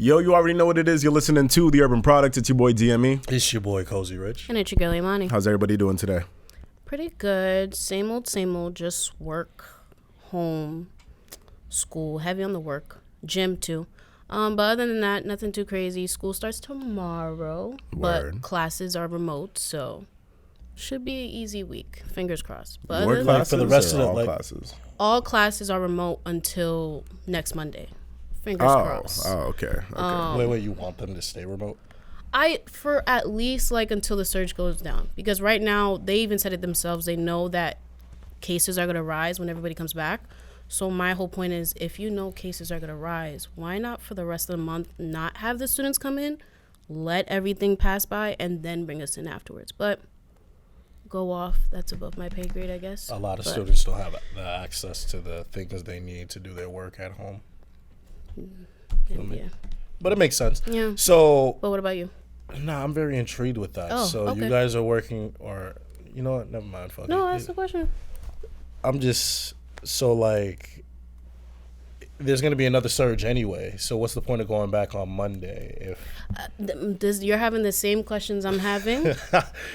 Yo, you already know what it is. You're listening to The Urban Product. It's your boy DME. It's your boy Cozy Rich. And it's your girl Imani. How's everybody doing today? Pretty good. Same old, just work, home, school, heavy on the work, gym too. But other than that, nothing too crazy. School starts tomorrow, but classes are remote, so should be an easy week. Fingers crossed. But More classes for the rest of all the classes? all classes are remote until next Monday. Fingers crossed. Oh, okay. Wait, you want them to stay remote? For at least like until the surge goes down, because right now they even said it themselves. They know that cases are gonna rise when everybody comes back. So my whole point is, if you know cases are gonna rise, why not for the rest of the month not have the students come in, let everything pass by, and then bring us in afterwards? But go off. That's above my pay grade, I guess. A lot of students don't have the access to the things they need to do their work at home. Yeah. But it makes sense. Yeah. So, But what about you? nah, I'm very intrigued with that. Oh, so okay. you guys are working, or you know what? Never mind. Fuck No, it. ask the question. I'm just so like, there's gonna be another surge anyway. So what's the point of going back on Monday if You're having the same questions I'm having.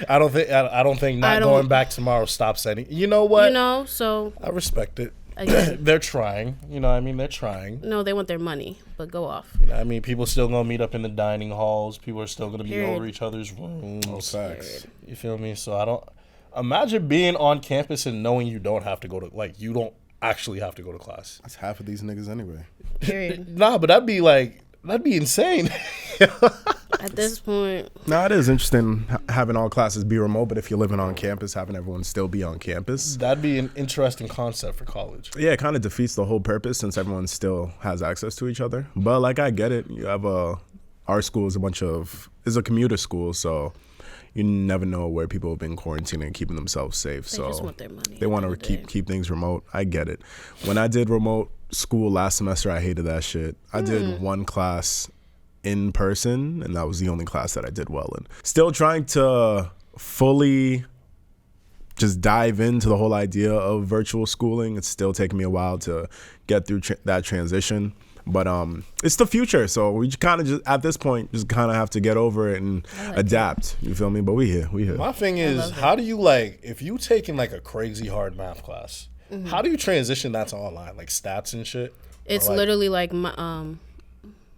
I don't think not going back tomorrow stops any. You know what? So I respect it. Again. They're trying. You know what I mean? They're trying. No, they want their money, but go off. You know what I mean? People still going to meet up in the dining halls. People are still going to be Period. over each other's rooms. Oh, facts. You feel me? So I don't... Imagine being on campus and knowing you don't have to go to... Like, you don't actually have to go to class. That's half of these niggas anyway. Period. Nah, but that'd be insane. At this point, Now, it is interesting having all classes be remote, but if you're living on campus, having everyone still be on campus. That'd be an interesting concept for college. Yeah, it kind of defeats the whole purpose since everyone still has access to each other. But like, I get it. You have our school is a commuter school, so you never know where people have been quarantining and keeping themselves safe. they So just want their money. they want to keep things remote. I get it. When I did remote school last semester, I hated that shit. I did one class in person, and that was the only class that I did well in. Still trying to fully just dive into the whole idea of virtual schooling. It's still taking me a while to get through that transition. But it's the future, so we kind of just at this point just kind of have to get over it and adapt. You feel me? But we here. My thing is, how do you if you taking like a crazy hard math class, how do you transition that to online, like stats and shit? It's literally like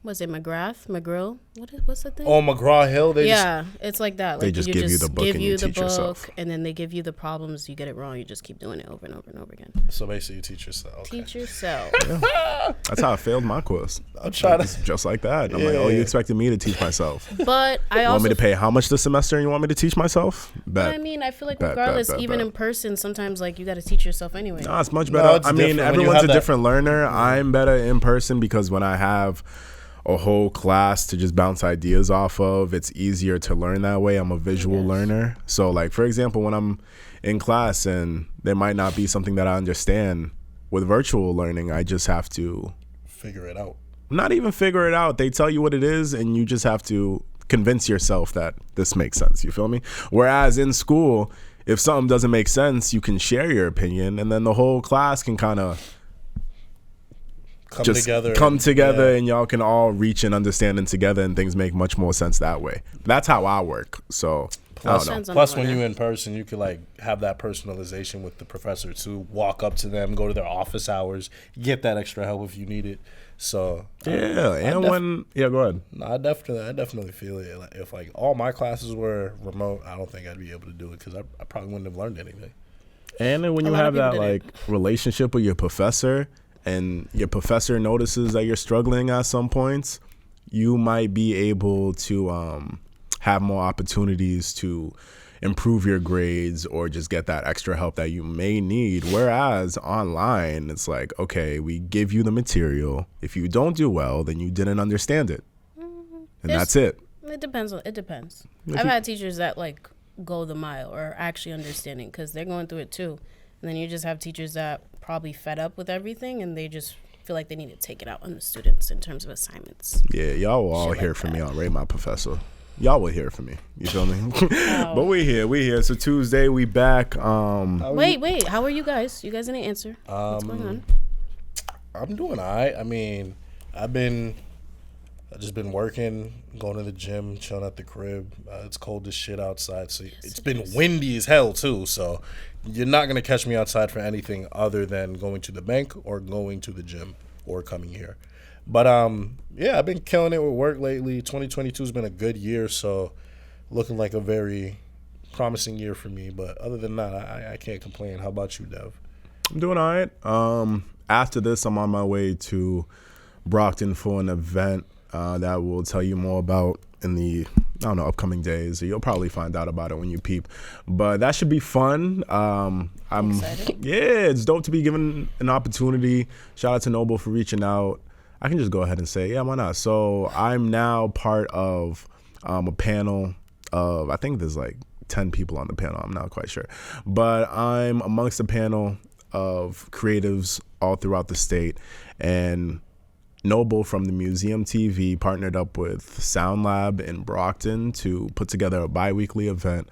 was it McGraw? What's the thing? Oh, McGraw-Hill. It's like that. They just give you the book and you teach yourself. And then they give you the problems. You get it wrong. You just keep doing it over and over and over again. So basically, you teach yourself. Okay. Teach yourself. Yeah. That's how I failed my course. I'm trying to just like that. I'm like, oh, you expected me to teach myself. But I you also want me to pay how much this semester, and you want me to teach myself? Bet. I mean, I feel like regardless, even in person, sometimes like you got to teach yourself anyway. No, it's much better. It's I mean, different when you everyone's have a different learner. I'm better in person because when I have a whole class to just bounce ideas off of, it's easier to learn that way. I'm a visual learner. So like, for example, when I'm in class and there might not be something that I understand, with virtual learning, I just have to figure it out. Not even figure it out. They tell you what it is and you just have to convince yourself that this makes sense. You feel me? Whereas in school, if something doesn't make sense, you can share your opinion and then the whole class can kind of come together and y'all can all reach an understanding together and things make much more sense that way. That's how I work. So plus when you're in person, you could like have that personalization with the professor too. Walk up to them, go to their office hours, get that extra help if you need it. So go ahead. No, I definitely feel it. Like, if like all my classes were remote, I don't think I'd be able to do it because I probably wouldn't have learned anything. And then when you have that like relationship with your professor, and your professor notices that you're struggling at some points, you might be able to have more opportunities to improve your grades or just get that extra help that you may need. Whereas online, it's like, okay, we give you the material. If you don't do well, then you didn't understand it. And that's it. It depends. I've had teachers that like go the mile or actually understanding because they're going through it too. And then you just have teachers that probably fed up with everything and they just feel like they need to take it out on the students in terms of assignments. Yeah, y'all will all hear from me. I'll rate my professor. Y'all will hear from me. You feel me? But we here. So Tuesday we back. Wait. How are you guys? You guys didn't answer. What's going on? I'm doing all right. I mean, I've been I've just been working, going to the gym, chilling at the crib. It's cold as shit outside, so it's been windy as hell too. So you're not gonna catch me outside for anything other than going to the bank or going to the gym or coming here. But yeah, I've been killing it with work lately. 2022 has been a good year, so looking like a very promising year for me. But other than that, I can't complain. How about you, Dev? I'm doing all right. After this, I'm on my way to Brockton for an event that we'll tell you more about in the, upcoming days. You'll probably find out about it when you peep. But that should be fun. I'm excited. Yeah, it's dope to be given an opportunity. Shout out to Noble for reaching out. I can just go ahead and say, yeah, why not? So I'm now part of a panel of, I think there's like 10 people on the panel. I'm not quite sure. But I'm amongst a panel of creatives all throughout the state. And Noble from the Museum TV partnered up with Sound Lab in Brockton to put together a bi-weekly event,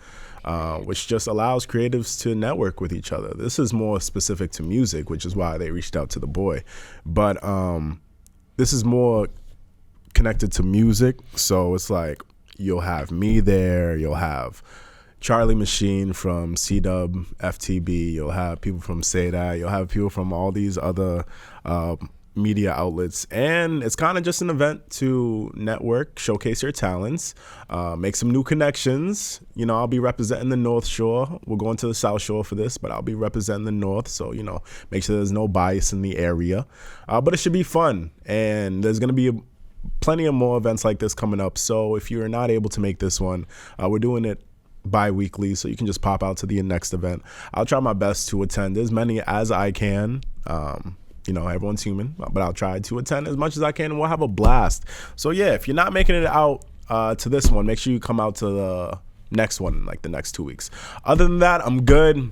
which just allows creatives to network with each other. This is more specific to music, which is why they reached out to the boy. But this is more connected to music. So it's like you'll have me there, you'll have Charlie Machine from C-Dub, FTB, you'll have people from Say That, you'll have people from all these other media outlets, and it's kind of just an event to network, showcase your talents, make some new connections. I'll be representing the North Shore. We're going to the South Shore for this, but I'll be representing the North, so make sure there's no bias in the area. But it should be fun, and there's going to be plenty of more events like this coming up. So if you're not able to make this one, we're doing it bi-weekly, so you can just pop out to the next event. I'll try my best to attend as many as I can. Everyone's human, but I'll try to attend as much as I can, and we'll have a blast. So yeah, if you're not making it out to this one, make sure you come out to the next one, like the next 2 weeks. Other than that, I'm good.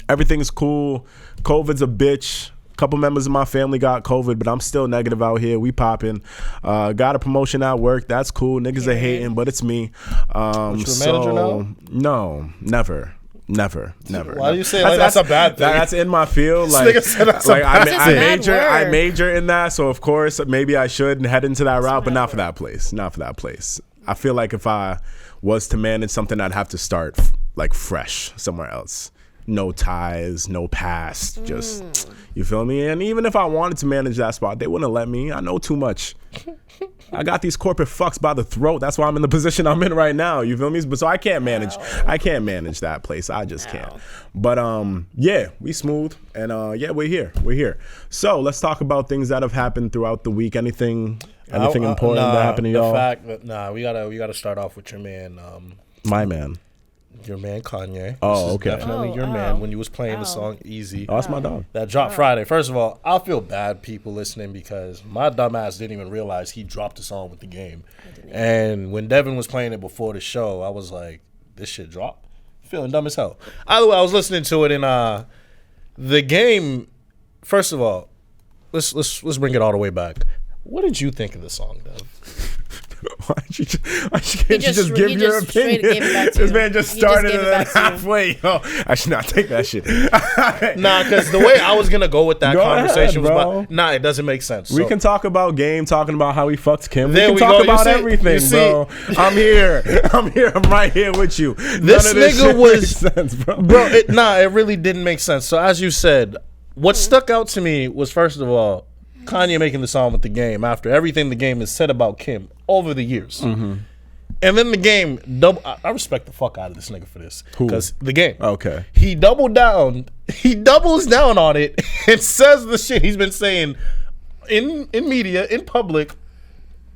Everything's cool. COVID's a bitch. A couple members of my family got COVID, but I'm still negative out here. We popping. Got a promotion at work. That's cool. Niggas are hating, but it's me. Manager now? No, never. Why do you say that's a bad thing? That's in my field. I major in that, so of course maybe I should head into that route, but not for that place. I feel like if I was to manage something, I'd have to start like fresh somewhere else. No ties, no past, just, you feel me? And even if I wanted to manage that spot, they wouldn't let me. I know too much. I got these corporate fucks by the throat. That's why I'm in the position I'm in right now. You feel me? But so I can't manage that place. I just can't. But yeah, we smooth, and yeah, we're here. So let's talk about things that have happened throughout the week. Anything important that happened to y'all? The fact that we gotta start off with your man. My man. Your man Kanye. Oh, okay. Definitely your man when you was playing the song Easy. Oh, that's my dog. That dropped Friday. First of all, I feel bad people listening because my dumb ass didn't even realize he dropped the song with the game. And when Devin was playing it before the show, I was like, this shit dropped? Feeling dumb as hell. Either way, I was listening to it in the game. First of all, let's bring it all the way back. What did you think of the song, Dev? Why can't you just give your opinion? This man just started and then halfway. I should not take that shit. Nah, because the way I was going to go with that conversation was about, it doesn't make sense. We can talk about Game, talking about how he fucked Kim. We can talk about everything, bro. I'm here. I'm right here with you. This nigga was, sense, bro. It really didn't make sense. So as you said, what stuck out to me was, first of all, Kanye making the song with the Game after everything the Game has said about Kim over the years. Mm-hmm. And then the Game, I respect the fuck out of this nigga for this. Because the Game. Okay. He doubles down on it and says the shit he's been saying in media, in public,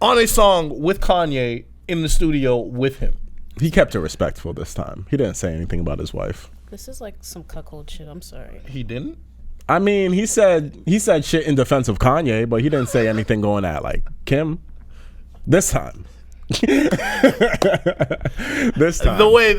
on a song with Kanye in the studio with him. He kept it respectful this time. He didn't say anything about his wife. This is like some cuckold shit. I'm sorry. He didn't? I mean, he said shit in defense of Kanye, but he didn't say anything going at like Kim. This time. The way,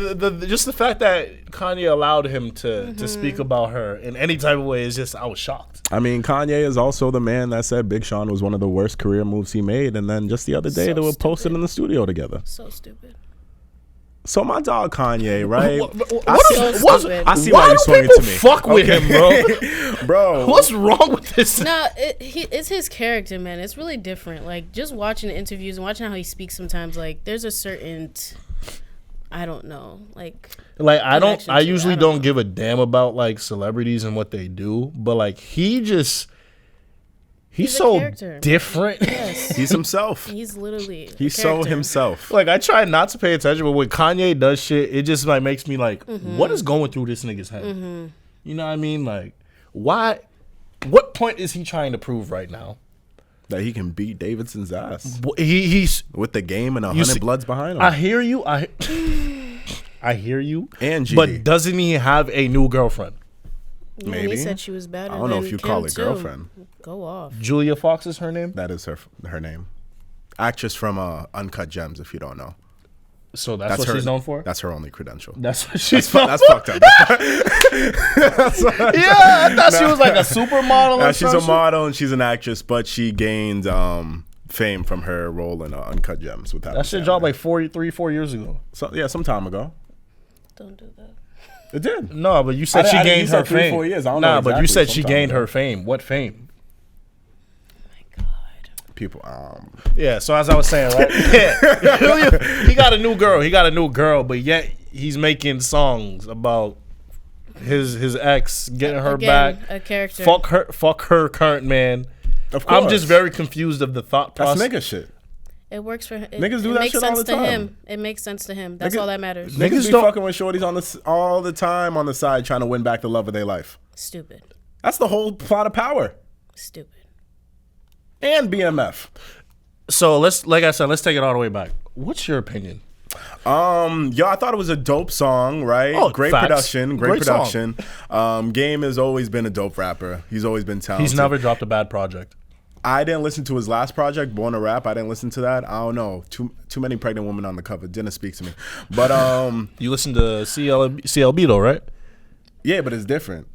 just the fact that Kanye allowed him to speak about her in any type of way is just, I was shocked. I mean, Kanye is also the man that said Big Sean was one of the worst career moves he made, and then just the other day they were posted in the studio together. So stupid. So my dog Kanye, right? Stupid. I see Why why you do swing it people to me. fuck with him, bro? Bro. What's wrong with this? No, it's his character, man. It's really different. Like, just watching the interviews and watching how he speaks sometimes, like, there's a certain, I don't know, like I connection to it. usually I don't don't know. give a damn about like celebrities and what they do, but like he's a so character. different. Yes. He's himself. He's literally a He's so character. himself. Like I try not to pay attention, but when Kanye does shit, it just like makes me like, what is going through this nigga's head? You know what I mean? Like, why? What point is he trying to prove right now? That he can beat Davidson's ass He's. with the game and You 100 see- bloods behind him. I hear you. I hear you. And GD. But doesn't he have a new girlfriend? Yeah, Maybe. he said she was better. I don't know than if you Kim, call it too. girlfriend. Go off. Julia Fox is her name. That is her name. Actress from Uncut Gems, if you don't know. So that's what she's known for. That's her only credential. That's what she's known That's fucked up. Yeah, I thought she was like a supermodel. Or She's a something. model and she's an actress, but she gained fame from her role in Uncut Gems with That shit dropped like 4 years ago. some time ago. Don't do that. It did. No, but you said I she didn't- gained you said her 3 or fame. 4 years. I don't Nah, know but you exactly. said she Sometime gained ago. her fame. What fame? My God. People. Yeah. So as I was saying, right? Yeah, he got a new girl. But yet he's making songs about his ex, getting her Again, back. a character. Fuck her current man. Of course. I'm just very confused of the thought That's process. nigga shit. It works for him. Niggas do it that makes shit all sense the to time. him. It makes sense to him. That's Niggas- all that matters. Niggas Niggas be don't- fucking with shorties all the time on the side trying to win back the love of their life. Stupid. That's the whole plot of Power Stupid. and BMF. So let's take it all the way back. What's your opinion? Yo, I thought it was a dope song, right? Oh, great facts. production, Great song. production. Game has always been a dope rapper. He's always been talented. He's never dropped a bad project. I didn't listen to his last project, Born to Rap. I didn't listen to that. I don't know. Too many pregnant women on the cover. Didn't speak to me. But You listen to CLB though, right? yeah, but it's different.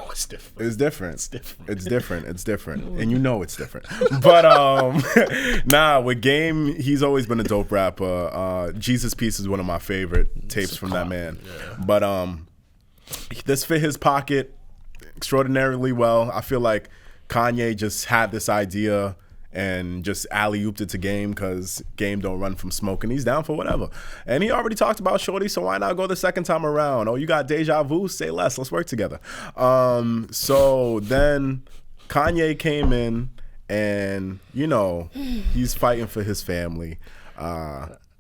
It's different. It's different. It's different. And you know it's different. But nah, with Game, he's always been a dope rapper. Jesus Peace is one of my favorite tapes from that man. Yeah. But this fit his pocket extraordinarily well. I feel like Kanye just had this idea and just alley-ooped it to Game because Game don't run from smoke and he's down for whatever. And he already talked about Shorty, so why not go the second time around? Oh, you got deja vu? Say less. Let's work together. So then Kanye came in and, you know, he's fighting for his family.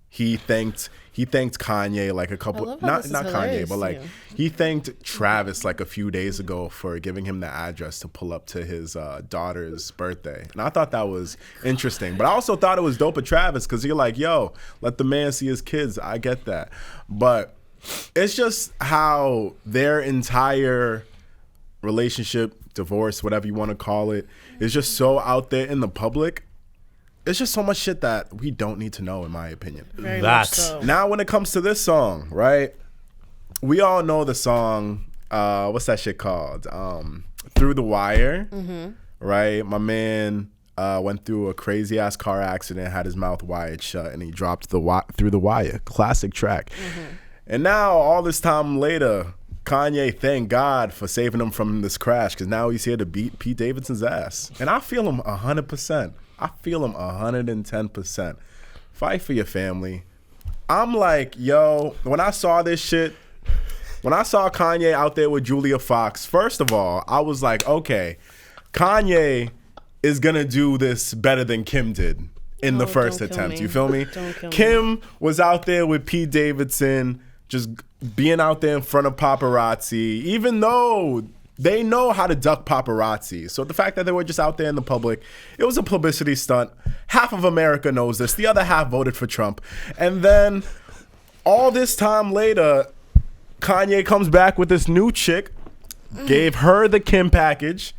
He thanked Kanye like a couple, I love how not this is Kanye, hilarious but to like you. he thanked Travis like a few days ago for giving him the address to pull up to his daughter's birthday. And I thought that was interesting. But I also thought it was dope of Travis because you're like, yo, let the man see his kids. I get that. But it's just how their entire relationship, divorce, whatever you want to call it, is just so out there in the public. It's just so much shit that we don't need to know, in my opinion. Very That's- much so. Now, when it comes to this song, right? We all know the song. What's that shit called? Through the Wire. Right? My man went through a crazy ass car accident, had his mouth wired shut, and he dropped Through the Wire. Classic track. And now, all this time later, Kanye, thank God for saving him from this crash, because now he's here to beat Pete Davidson's ass. And I feel him 100%. I feel him 110%. Fight for your family. I'm like, yo, when I saw this shit, when I saw Kanye out there with Julia Fox, first of all, I was like, okay, Kanye is gonna do this better than Kim did in the Oh, first don't kill attempt. me. You feel me? Don't kill me. Kim was out there with Pete Davidson, just being out there in front of paparazzi, even though they know how to duck paparazzi. So the fact that they were just out there in the public, it was a publicity stunt. Half of America knows this. The other half voted for Trump. And then all this time later, Kanye comes back with this new chick, gave her the Kim package.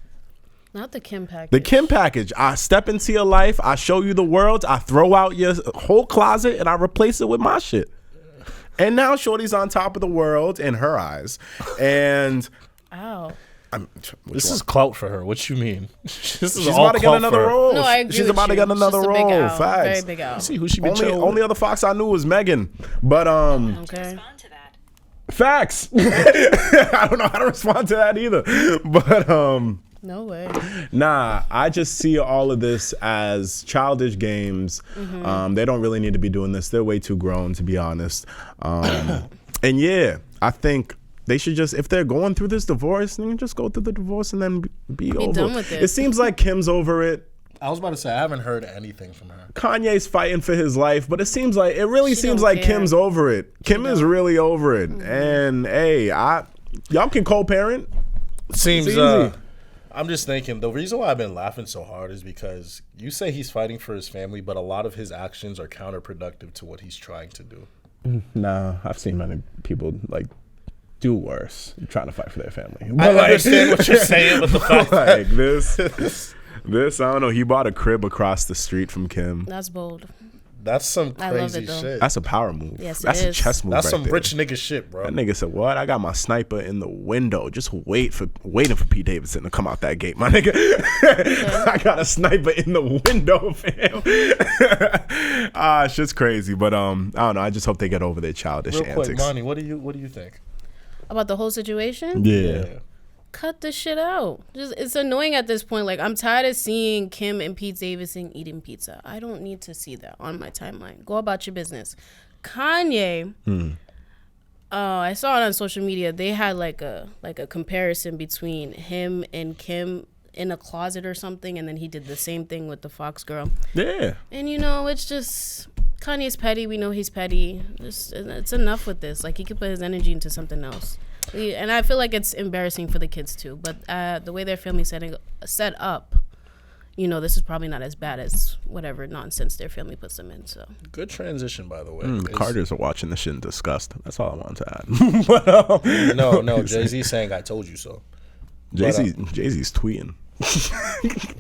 Not the Kim package. The Kim package. I step into your life, I show you the world, I throw out your whole closet, and I replace it with my shit. And now Shorty's on top of the world in her eyes. And Ow. This is clout for her. What you mean? This is She's all about to get clout another for her. role. No, I agree She's with about to you. get It's another just a big role. L. Facts. Very big L. See who she be Only chilling only with. other Fox I knew was Megan, but Okay. Respond to that. facts. I don't know how to respond to that either, but No way. nah, I just see all of this as childish games. They don't really need to be doing this. They're way too grown, to be honest. And yeah, I think they should just, if they're going through this divorce, then just go through the divorce and then be over. done with it. It seems like Kim's over it. I was about to say I haven't heard anything from her. Kanye's fighting for his life, but it really She seems don't like care. Kim's over it. Kim is really over it. And hey, y'all can co-parent. Seems It's easy. I'm just thinking the reason why I've been laughing so hard is because you say he's fighting for his family, but a lot of his actions are counterproductive to what he's trying to do. Nah, I've seen many people like do worse trying to fight for their family. I But, like, understand what you're saying, but the fact that like this, I don't know. He bought a crib across the street from Kim. That's bold. that's some I love crazy it, though. shit. That's a power move. Yes, it That's a is. chess move. That's right some there. rich nigga shit, bro. That nigga said, "What? I got my sniper in the window, just waiting for Pete Davidson to come out that gate, my nigga. I got a sniper in the window, fam. Shit's crazy, but I don't know. I just hope they get over their childish Real quick, antics. Monty, what do you think? About the whole situation? Yeah. Cut the shit out. Just it's annoying at this point. Like I'm tired of seeing Kim and Pete Davidson eating pizza. I don't need to see that on my timeline. Go about your business. Kanye. I saw it on social media. They had like a comparison between him and Kim in a closet or something, and then he did the same thing with the Fox girl. Yeah. And it's just Kanye's petty. We know he's petty. Just it's enough with this. Like he could put his energy into something else. And I feel like it's embarrassing for the kids too. But the way their family set up, this is probably not as bad as whatever nonsense their family puts them in. So Good transition, by the way. The Carters are watching this shit in disgust. That's all I wanted to add. But, No, Jay-Z saying I told you so. Jay-Z's tweeting.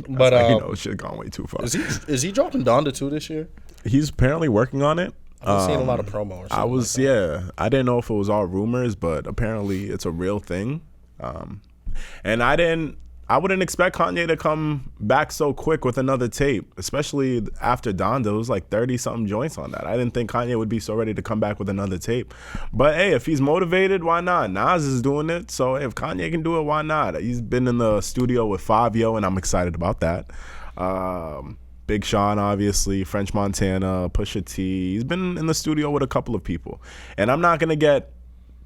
But shit gone way too far. is he dropping Donda 2 this year? He's apparently working on it. I've seen a lot of promo or something. I was, like that. yeah. I didn't know if it was all rumors, but apparently it's a real thing. And I wouldn't expect Kanye to come back so quick with another tape, especially after Donda. It was like 30-something joints on that. I didn't think Kanye would be so ready to come back with another tape. But hey, if he's motivated, why not? Nas is doing it, so if Kanye can do it, why not? He's been in the studio with Fabio, and I'm excited about that. Big Sean, obviously, French Montana, Pusha T. He's been in the studio with a couple of people. And I'm not going to get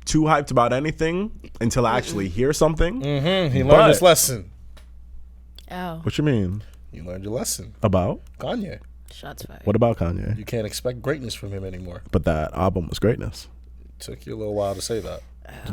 too hyped about anything until I actually hear something. He learned his lesson. ow, What you mean? You learned your lesson. About? Kanye. shots fired. What about Kanye? You can't expect greatness from him anymore. But that album was greatness. Took you a little while to say that.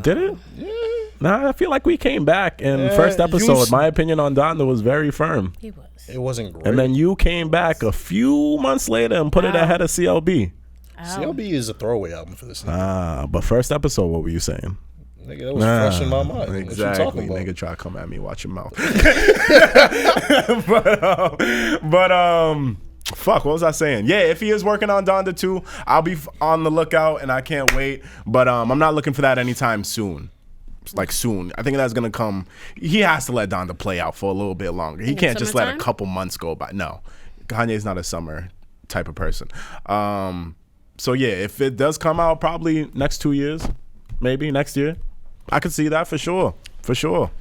Did it? Yeah. Nah, I feel like we came back in Yeah, first episode. you- My opinion on Donda was very firm. He was. It wasn't great. And then you came back a few months later and put it Ow. ahead of CLB. Ow. CLB is a throwaway album for this nigga. But first episode, what were you saying? Nigga, that was fresh in my mind. What you Exactly. talking about? Nigga try to come at me, watch your mouth. Fuck, what was I saying? Yeah, if he is working on Donda 2, I'll be on the lookout and I can't wait. But I'm not looking for that anytime soon. Like soon. I think that's gonna come. He has to let Donda play out for a little bit longer. He can't just let a Summertime? couple months go by. No. Kanye's not a summer type of person. So yeah, if it does come out probably next 2 years, maybe next year, I could see that for sure. For sure.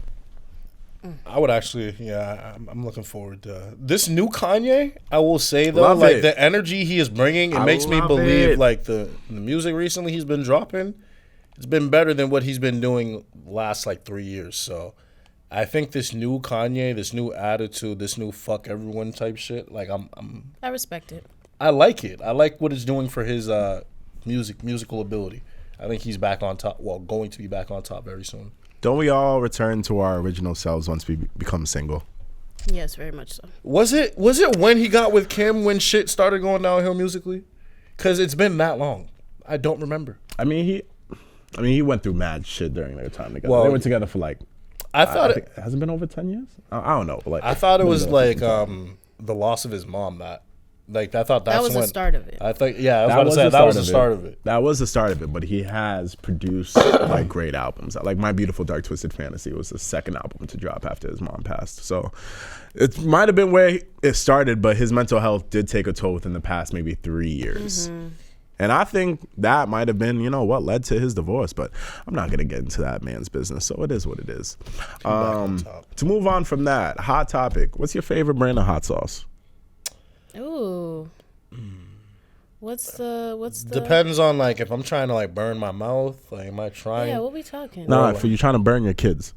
I would actually, I'm looking forward to this new Kanye. I will say though, Love like it. the energy he is bringing, it I makes me love believe it. like the music recently he's been dropping, it's been better than what he's been doing last like 3 years. So I think this new Kanye, this new attitude, this new fuck everyone type shit, like I respect it. I like it. I like what it's doing for his musical ability. I think he's back on top. Well, going to be back on top very soon. Don't we all return to our original selves once we become single? Yes, very much so. Was it when he got with Kim when shit started going downhill musically? Because it's been that long. I don't remember. I mean, he went through mad shit during their time together. Well, they were together for like, I thought I think, hasn't been over 10 years? I don't know. But like, I thought it was been like over 10 years. the loss of his mom that Like I thought That that's was the when start of it. I think that was the start of it. That was the start of it, but he has produced like great albums. Like My Beautiful Dark Twisted Fantasy was the second album to drop after his mom passed. So it might have been where it started, but his mental health did take a toll within the past maybe 3 years. And I think that might have been, what led to his divorce. But I'm not going to get into that man's business. So it is what it is. To move on from that, hot topic. What's your favorite brand of hot sauce? Ooh. What's the Depends on like if I'm trying to like burn my mouth. Like, am I trying? Yeah, what we talking? Nah, for you trying to burn your kids.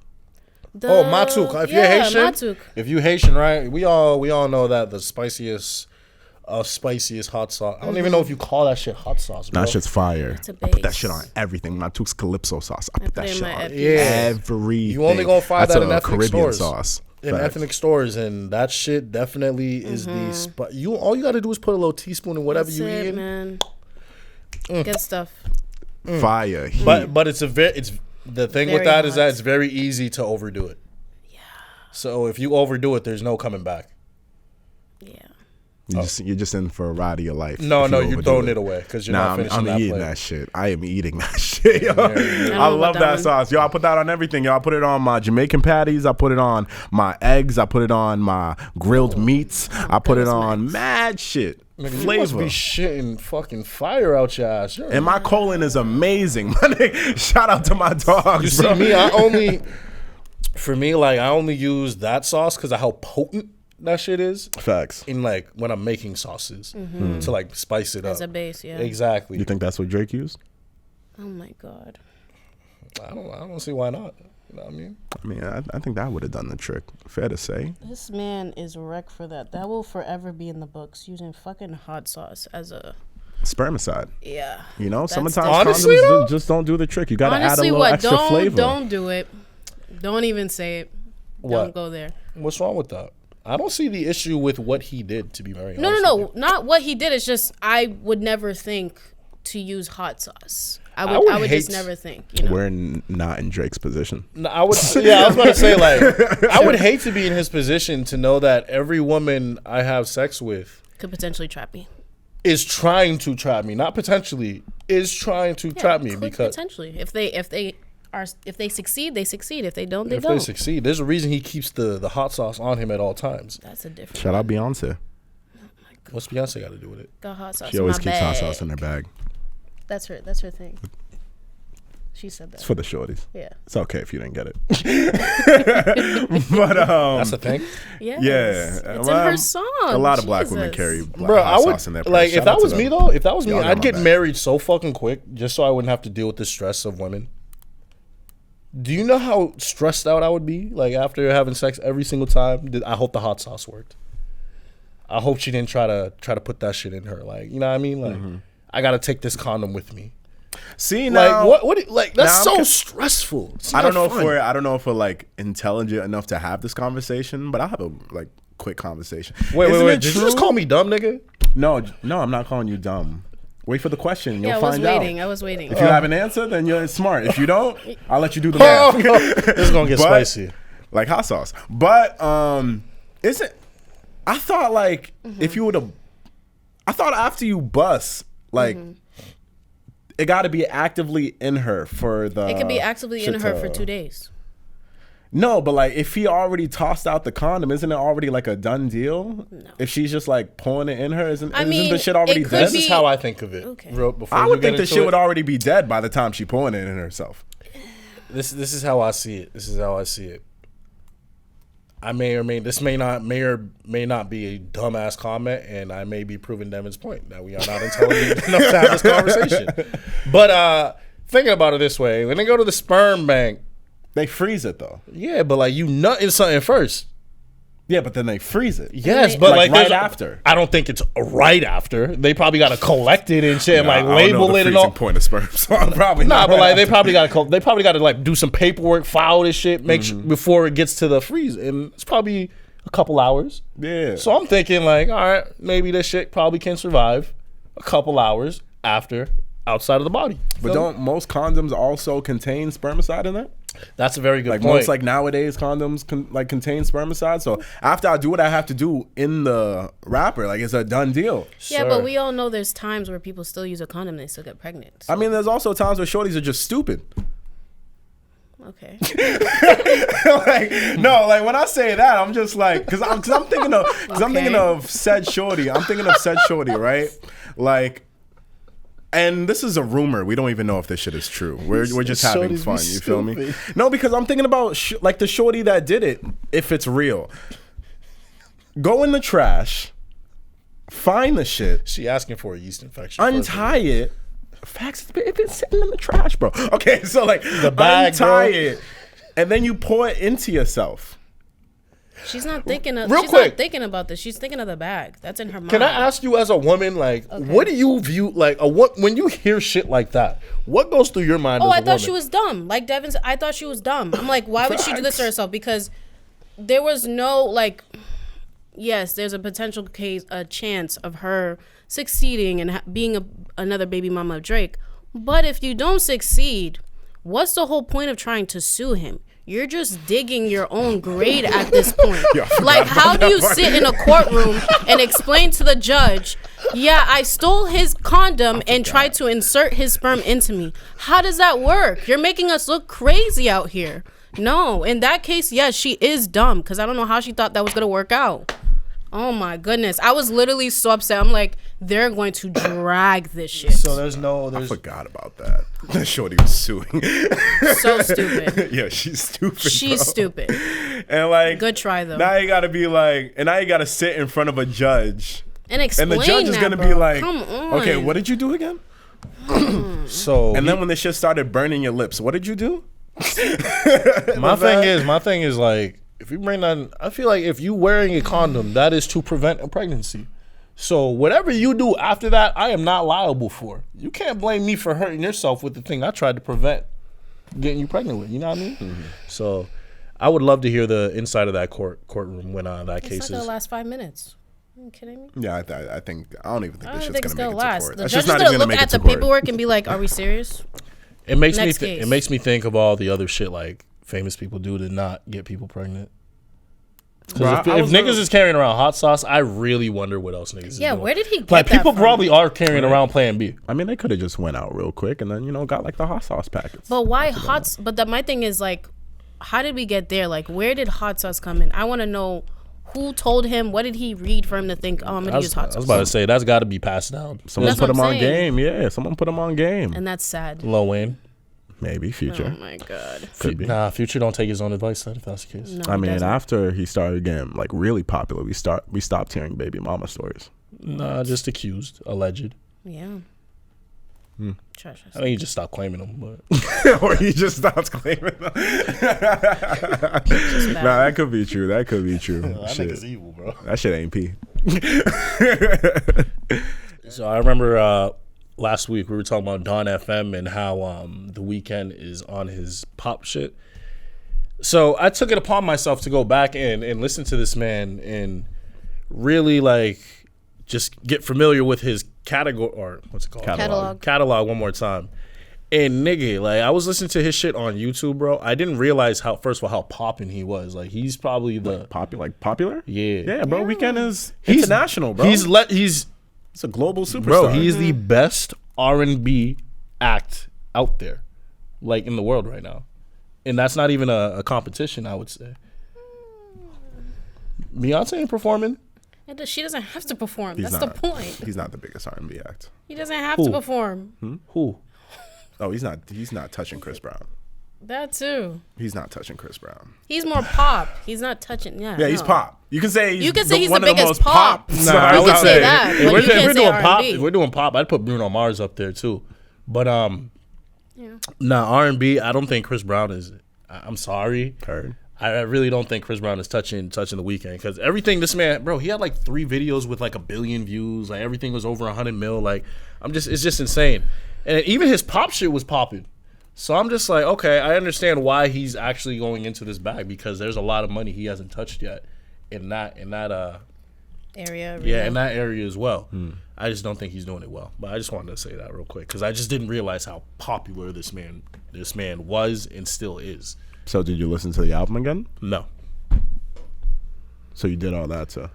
Oh, Matuk. If you're Haitian, Matuk. if you Haitian, right? We all know that the spiciest hot sauce. I don't even know if you call that shit hot sauce, bro. That shit's fire. It's a I put that base. shit on everything. Matuk's Calypso sauce. I put that put it in shit my on Epi. everything. You only gonna find That's that in a ethnic Caribbean stores. sauce. In Facts. ethnic stores, and that shit definitely is the all you gotta do is put a little teaspoon in whatever That's you it, eating. man. Good stuff. Fire. But it's the thing with Very that is that hot. it's very easy to overdo it. Yeah. So if you overdo it, there's no coming back. Yeah. You're just in for a ride of your life. No, if you're overdo throwing it away because you're not Nah, finishing I'm that eating plate. that shit. I am eating that shit. Yo. Yeah. I know love about that that one. sauce. Yo, I put that on everything. Yo, I put it on my Jamaican patties. I put it on my eggs. I put it on my grilled meats. I put it those on mix. mad shit. Nigga, you must Flavor. be shitting fucking fire out your ass. You're- And my colon is amazing. My nigga, shout out to my dogs. You see bro. me, I only use that sauce because of how potent that shit is. Facts. In like when I'm making sauces to like spice it As up. a base, yeah. Exactly. You think that's what Drake used? Oh my god. I don't see why not. You know what I mean? I mean, I think that would have done the trick. Fair to say. This man is wrecked for that. That will forever be in the books, using fucking hot sauce as a Spermicide. yeah. You know, That's sometimes Honestly, condoms though? just don't do the trick. You got to add a Honestly, little what? extra flavor. Don't do it. Don't even say it. What? Don't go there. What's wrong with that? I don't see the issue with what he did, to be very honest. No, not what he did. It's just I would never think to use hot sauce. I would just hate- never think. You know? We're not in Drake's position. No, I was about to say, like, I would hate to be in his position to know that every woman I have sex with Could potentially trap me. is trying to trap me. Not potentially, is trying to trap me Could because potentially, if they succeed, they succeed. If they don't, they if don't. they succeed, there's a reason he keeps the hot sauce on him at all times. That's a different. Shout out Beyonce. What's Beyonce got to do with it? Got hot sauce. She in always my keeps hot bag. sauce in her bag. That's her thing. She said It's that. for the shorties. Yeah. It's okay if you didn't get it. But That's the thing. Yes. yeah, It's well, in her song. a lot of black women Jesus. carry black Bro, hot I would sauce in their purse. like Shout if that out to was them. me though. If that was me, Y'all got I'd my get back. married so fucking quick just so I wouldn't have to deal with the stress of women. Do you know how stressed out I would be like after having sex every single time? I hope the hot sauce worked. I hope she didn't try to put that shit in her. Like, you know what I mean? Like, I gotta take this condom with me. See now, Like what? Like that's now I'm so con- stressful. It's I don't not know fun. if we're like intelligent enough to have this conversation, but I'll have a like quick conversation. Wait, Isn't it Did you just true- call me dumb, nigga? No, I'm not calling you dumb. Wait for the question. You'll Yeah, I was find waiting. out. I was waiting. If you have an answer, then you're smart. If you don't, I'll let you do the math. This is gonna get But- spicy. Like hot sauce. But isn't I thought like if you would have I thought after you bust, like it gotta be actively in her for the It could be actively in shit her to- for 2 days. No, but like if he already tossed out the condom, isn't it already like a done deal? No. If she's just like pulling it in her, isn't mean, the shit already it could dead? This is be- how I think of it. Okay. Before I you would get think the into shit it, would already be dead by the time she pulling it in herself. This is how I see it. This is how I see it. I this may not be a dumbass comment, and I may be proving Devin's point that we are not intelligent enough to have this conversation. But thinking about it this way, when they go to the sperm bank, They freeze it though. yeah, but like you nut in something first. Yeah, but then they freeze it. Yes, they- but Like, like, right there's- after. I don't think it's right after. They probably got to collect it and shit, and like Nah, I don't know label the it and freezing all. point of sperm, so I'm probably Nah, not but right like they after. probably got to like do some paperwork, file this shit, make sure before it gets to the freeze, and it's probably a couple hours. Yeah. So I'm thinking like, all right, maybe this shit probably can survive a couple hours after outside of the body. But don't most condoms also contain spermicide in that? That's a very good Like point. most like nowadays condoms contain spermicide. So after I do what I have to do in the wrapper, like it's a done deal. Yeah, but we all know there's times where people still use a condom and they still get pregnant. So. I mean, there's also times where shorties are just stupid. Okay. Like no, like when I say that, I'm just like, cause I'm thinking of said shorty. I'm thinking of said shorty, right? Like, and this is a rumor. We don't even know if this shit is true. We're just having Shorties fun. be You feel me? stupid. No, because I'm thinking about like the shorty that did it. If it's real, go in the trash, find the shit, She asking for a yeast infection. untie it. Facts, it's been sitting in the trash, bro. Okay, so like The bag, untie bro. it, and then you pour it into yourself. She's not thinking of. Real she's quick. not thinking about this. She's thinking of the bag. That's in her mind. Can I ask you, as a woman, like, what do you view, like, when you hear shit like that? What goes through your mind? Oh, as I a thought woman? she was dumb. Like Devin said, I thought she was dumb. I'm like, why would she do this to Facts. herself? Because there was no like. Yes, there's a potential case, a chance of her succeeding and being another baby mama of Drake. But if you don't succeed, what's the whole point of trying to sue him? You're just digging your own grave at this point. Like, how do you sit in a courtroom and explain to the judge, yeah, I stole his condom and tried to insert his sperm into me? How does that work? You're making us look crazy out here. No, in that case, yes, she is dumb because I don't know how she thought that was going to work out. Oh my goodness. I was literally so upset. I'm like, they're going to drag this shit. So there's I forgot about that. The shorty was suing. So stupid. Yeah, she's stupid. She's bro. stupid. And like, Good try, though. Now you gotta be like, and now you gotta sit in front of a judge, And explain and the judge is that, gonna bro. be like, come on. okay, what did you do again? So And then when the shit started burning your lips, what did you do? my thing is like, if you bring that, I feel like if you wearing a condom, that is to prevent a pregnancy. So whatever you do after that, I am not liable for. You can't blame me for hurting yourself with the thing I tried to prevent getting you pregnant with. You know what I mean? Mm-hmm. So I would love to hear the inside of that courtroom when that It's case not going is. to last 5 minutes. Are you kidding me? Yeah, I think I don't even think I this don't shit's think it's gonna going make to it to last. court. The That's judge just is not going even to gonna look make it at to the court. paperwork and be like, are we serious? It makes me. Next case. It makes me think of all the other shit like famous people do to not get people pregnant. Bro, Because I if was niggas gonna- is carrying around hot sauce, I really wonder what else niggas is Yeah, doing. where did he get Like that people from? probably are carrying around Plan B. I mean, they could have just went out real quick and then got like the hot sauce packets. But why hot? But my thing is like, how did we get there? Like, where did hot sauce come in? I want to know who told him. What did he read for him to think? Oh, I'm gonna use hot I was sauce. about to say that's got to be passed down. Someone That's put what him I'm on saying. game. Yeah, someone put him on game. And that's sad. Lil Wayne. Maybe Future. Oh my god. Could be. Nah, Future don't take his own advice then, if that's the case. No, I he mean, doesn't. after he started getting like really popular, we stopped hearing baby mama stories. Nah, just accused, alleged. Yeah. Trash. I think he just stopped claiming them. But Or he just stopped claiming them. Nah, that could be true. That could be true. Shit. evil, bro. That shit ain't pee. So I remember last week we were talking about Dawn FM and how The Weeknd is on his pop shit. So I took it upon myself to go back and listen to this man and really like just get familiar with his category, or what's it called? Catalog one more time. And nigga, like I was listening to his shit on YouTube, bro. I didn't realize how, first of all, how poppin' he was. Like he's probably the Popular? yeah. Yeah, bro. Weekend is He's- international, bro. He's It's a global superstar. Bro, he is the best R&B act out there, like in the world right now. And that's not even a competition, I would say. Beyonce ain't performing. She doesn't have to perform. He's That's not. the point. He's not the biggest R&B act. He doesn't have Who? to perform. Who? Oh, he's not touching Chris Brown. That too. He's not touching Chris Brown. He's more pop. He's not touching. Yeah. Yeah, he's no. pop. You can say You can say he's one the of the biggest most pop. pop. stars I would out say there. that. If But we're, you can't if we're say doing pop, R&B. if we're doing pop, I'd put Bruno Mars up there too. But Yeah. nah, R&B, I don't think Chris Brown is. I'm sorry. Heard. I really don't think Chris Brown is touching The Weeknd, because everything this man, bro, he had like 3 videos with like 1 billion views. Like everything was over 100 mil. Like it's just insane. And even his pop shit was popping. So I'm just like, okay, I understand why he's actually going into this bag, because there's a lot of money he hasn't touched yet in that area. Yeah, in that area as well. I just don't think he's doing it well. But I just wanted to say that real quick because I just didn't realize how popular this man was and still is. So did you listen to the album again? No, So you did all that, so.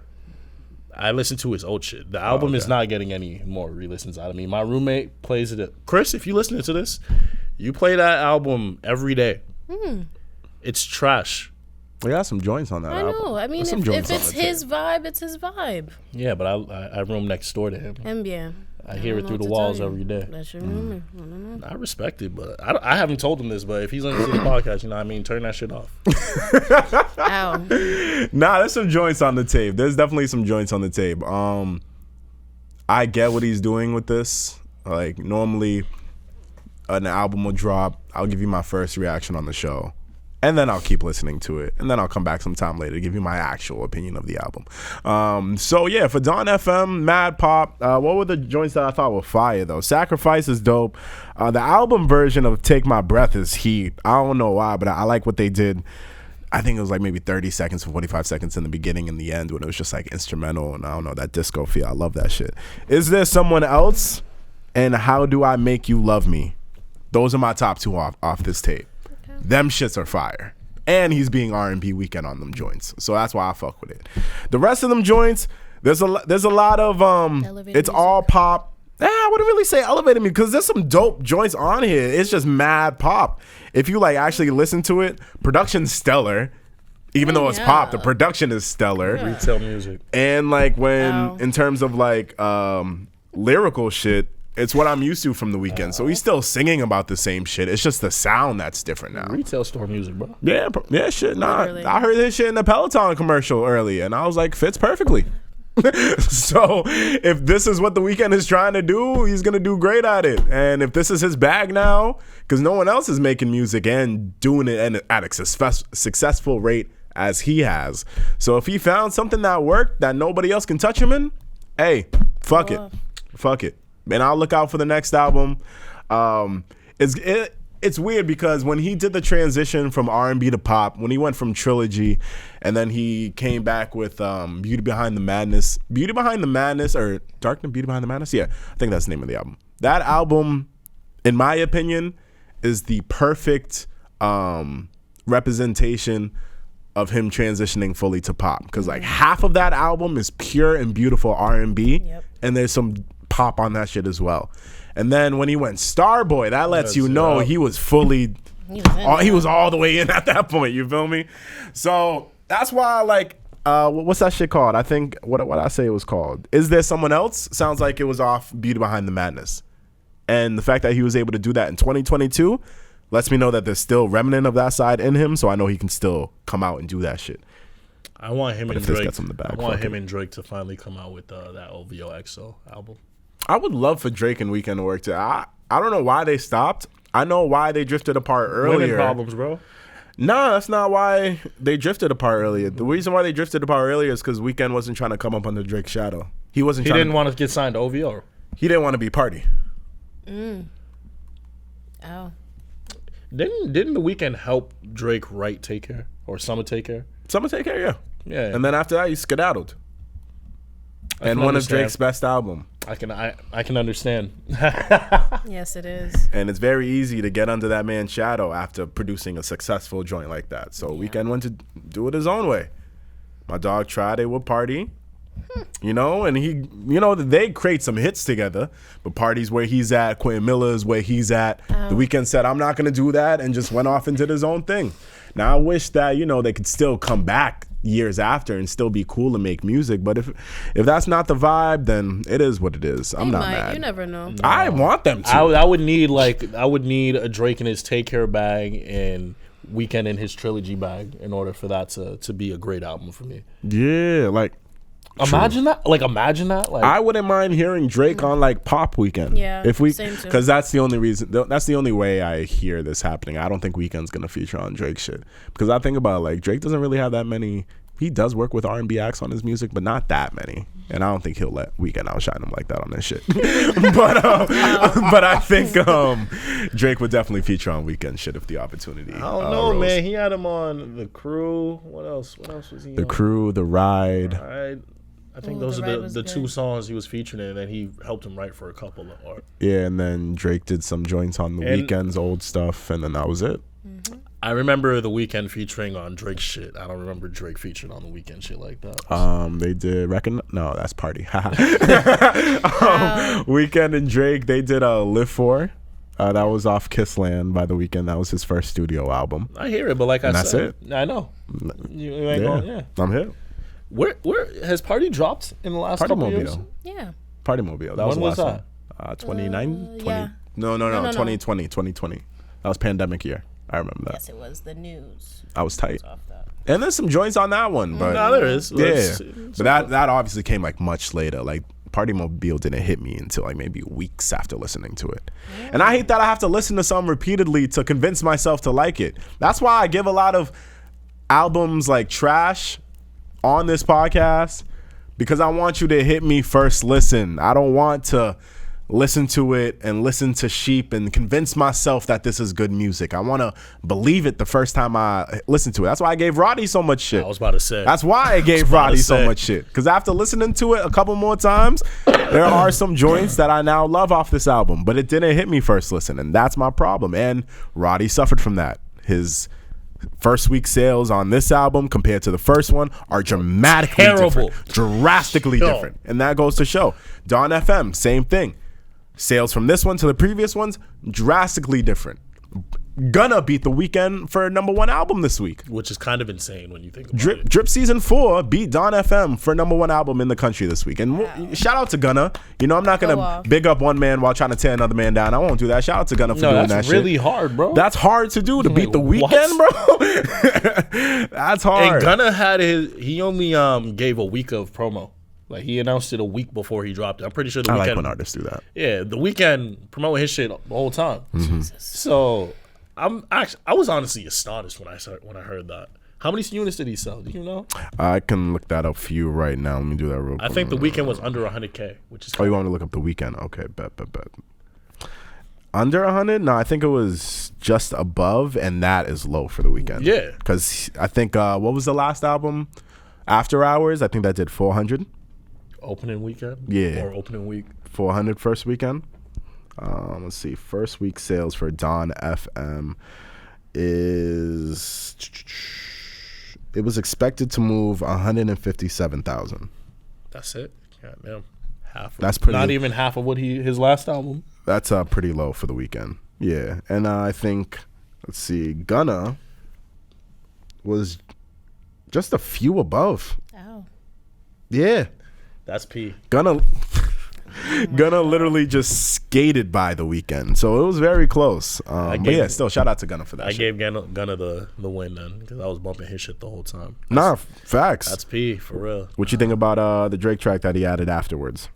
I listened to his old shit. The album is not getting any more re-listens out of me. My roommate plays it. Chris, if you're listening to this, you play that album every day. It's trash. We got some joints on that I album. know. I mean, There's some if joints on it's the his tape. vibe, it's his vibe. Yeah, but I room next door to him. And yeah. I hear don't it know through what the to tell walls you. every day. That's your rumor. I don't know. I respect it, but I haven't told him this, but if he's listening to the podcast, you know what I mean, turn that shit off. Ow. Nah, there's some joints on the tape. There's definitely some joints on the tape. I get what he's doing with this. Like, normally an album will drop. I'll give you my first reaction on the show. And then I'll keep listening to it. And then I'll come back sometime later to give you my actual opinion of the album. So, yeah, for Dawn FM, Mad Pop, what were the joints that I thought were fire, though? Sacrifice is dope. The album version of Take My Breath is heat. I don't know why, but I like what they did. I think it was like maybe 30 seconds to 45 seconds in the beginning and the end when it was just like instrumental. And I don't know, that disco feel. I love that shit. Is There Someone Else? And How Do I Make You Love Me? Those are my top two off this tape. Them shits are fire. And he's being R&B Weekend on them joints. So that's why I fuck with it. The rest of them joints, there's a lot of Elevated it's music. all pop. I wouldn't really say elevated me because there's some dope joints on here. It's just mad pop. If you like actually listen to it, production's stellar. Even though it's pop, the production is stellar. Retail music. And like when Wow. in terms of like lyrical shit, it's what I'm used to from The Weeknd. So he's still singing about the same shit. It's just the sound that's different now. Retail store music, bro. Yeah, shit. Nah, Literally. I heard this shit in the Peloton commercial earlier, and I was like, fits perfectly. So if this is what The Weeknd is trying to do, he's gonna do great at it. And if this is his bag now, because no one else is making music and doing it at a successful rate as he has. So if he found something that worked that nobody else can touch him in, hey, fuck it. And I'll look out for the next album. It's weird because when he did the transition from R&B to pop, when he went from Trilogy, and then he came back with Beauty Behind the Madness, or Darkness, Beauty Behind the Madness. Yeah, I think that's the name of the album. That album, in my opinion, is the perfect representation of him transitioning fully to pop. Because like half of that album is pure and beautiful R&B, and there's some pop on that shit as well. And then when he went Starboy, that lets you know he was fully, he was all the way in at that point. You feel me? So that's why I like, what's that shit called? I think, what I say it was called? Is There Someone Else? Sounds like it was off Beauty Behind the Madness. And the fact that he was able to do that in 2022 lets me know that there's still remnant of that side in him. So I know he can still come out and do that shit. I want him and if this Drake. gets him the bag, I want fuck him it. and Drake to finally come out with that OVO XO album. I would love for Drake and Weeknd to work together. I don't know why they stopped. I know why they drifted apart earlier. Women problems, bro. No, that's not why they drifted apart earlier. The reason why they drifted apart earlier is because Weeknd wasn't trying to come up under Drake's shadow. He Didn't want to get signed to OVO. He didn't want to be party. Oh. Didn't the Weeknd help Drake write Take Care or Summer Take Care? Summer Take Care, yeah. Yeah. And then after that, he skedaddled. And can one of understand. Drake's best album. I can understand. Yes, it is. And it's very easy to get under that man's shadow after producing a successful joint like that. So Weeknd went to do it his own way. My dog tried it with Party. You know, and they create some hits together, but Party's where he's at, Quentin Miller's where he's at. The Weeknd said, I'm not going to do that, and just went off and did his own thing. Now, I wish that, they could still come back years after and still be cool and make music, but if that's not the vibe, then it is what it is. I'm not mad. You never know. I want them to. I would need a Drake in his Take Care bag and Weeknd in his Trilogy bag in order for that to be a great album for me. Yeah, like... Imagine that. Like I wouldn't mind hearing Drake on like Pop Weekend. Yeah, same too. Because that's the only reason. That's the only way I hear this happening. I don't think Weekend's gonna feature on Drake shit. Because I think about like Drake doesn't really have that many. He does work with R&B acts on his music, but not that many. And I don't think he'll let Weeknd outshine him like that on this shit. but I think Drake would definitely feature on Weekend shit if the opportunity. I don't know, man. He had him on The Crew. What else was he on? The Crew, The Ride. Right. I think Ooh, those The are Ride the, was the good. 2 songs he was featured in, and then he helped him write for a couple of art. Yeah, and then Drake did some joints on the And- Weeknd's old stuff, and then that was it. I remember The Weeknd featuring on Drake shit. I don't remember Drake featured on The Weeknd shit like that. They did No, that's Party. Weeknd and Drake, they did a Live For. That was off Kissland by The Weeknd. That was his first studio album. I hear it, but like And I that's said, it. I know. You ain't going, yeah. I'm here. Where has Party dropped in the last Party couple years? Mobile. Yeah. Party Mobile. That was When the was last one. 29? 20. yeah. No, No. 2020. That was pandemic year. I remember that. Yes, it was the news. I was tight. Off that. And there's some joints on that one, but No, there is. yeah. But that obviously came like much later. Like Party Mobile didn't hit me until like maybe weeks after listening to it. And I hate that I have to listen to something repeatedly to convince myself to like it. That's why I give a lot of albums like trash on this podcast, because I want you to hit me first listen. I don't want to listen to it and listen to Sheep and convince myself that this is good music. I want to believe it the first time I listen to it. That's why I gave Roddy so much shit. I was about to say. That's why I gave about to Roddy so say. much shit. Because after listening to it a couple more times, there are some joints that I now love off this album, but it didn't hit me first listen, and that's my problem. And Roddy suffered from that. His first week sales on this album compared to the first one are dramatically Terrible. different. Drastically Yo. different. And that goes to show. Dawn FM, same thing. Sales from this one to the previous ones, drastically different. Gunna beat The Weeknd for #1 album this week. Which is kind of insane when you think about it. Drip Season 4 beat Dawn FM for #1 album in the country this week. And shout out to Gunna. You know, I'm not going Go to off. big up one man while trying to tear another man down. I won't do that. Shout out to Gunna for No, doing that's that really shit. hard, bro. That's hard to do, to beat The What? Weeknd, bro. That's hard. And Gunna had he only gave a week of promo. Like, he announced it a week before he dropped it. I'm pretty sure The I Weeknd. like when artists do that. Yeah, The Weeknd promoted his shit the whole time. Mm-hmm. So I was honestly astonished when I heard that. How many units did he sell? Do you know? I can look that up for you right now. Let me do that real quick. I think The Weeknd was under 100K, which is Oh, you want me to look up The Weeknd? Okay, bet. Under 100? No, I think it was just above, and that is low for The Weeknd. Yeah. Because I think, what was the last album? After Hours, I think that did 400. opening weekend. Yeah. Or opening week. 400 first weekend. Let's see. First week sales for Dawn FM is... It was expected to move 157,000. That's it. Goddamn. Half. That's pretty- Not even half of what his last album. That's pretty low for The Weeknd. Yeah. And I think, let's see, Gunna was just a few above. Oh. Yeah. That's P. Gunna literally just skated by The Weeknd. So it was very close. But gave- yeah, still shout out to Gunna for that I shit. gave Gunna the win then because I was bumping his shit the whole time. Nah, facts. That's P for real. What you think about the Drake track that he added afterwards?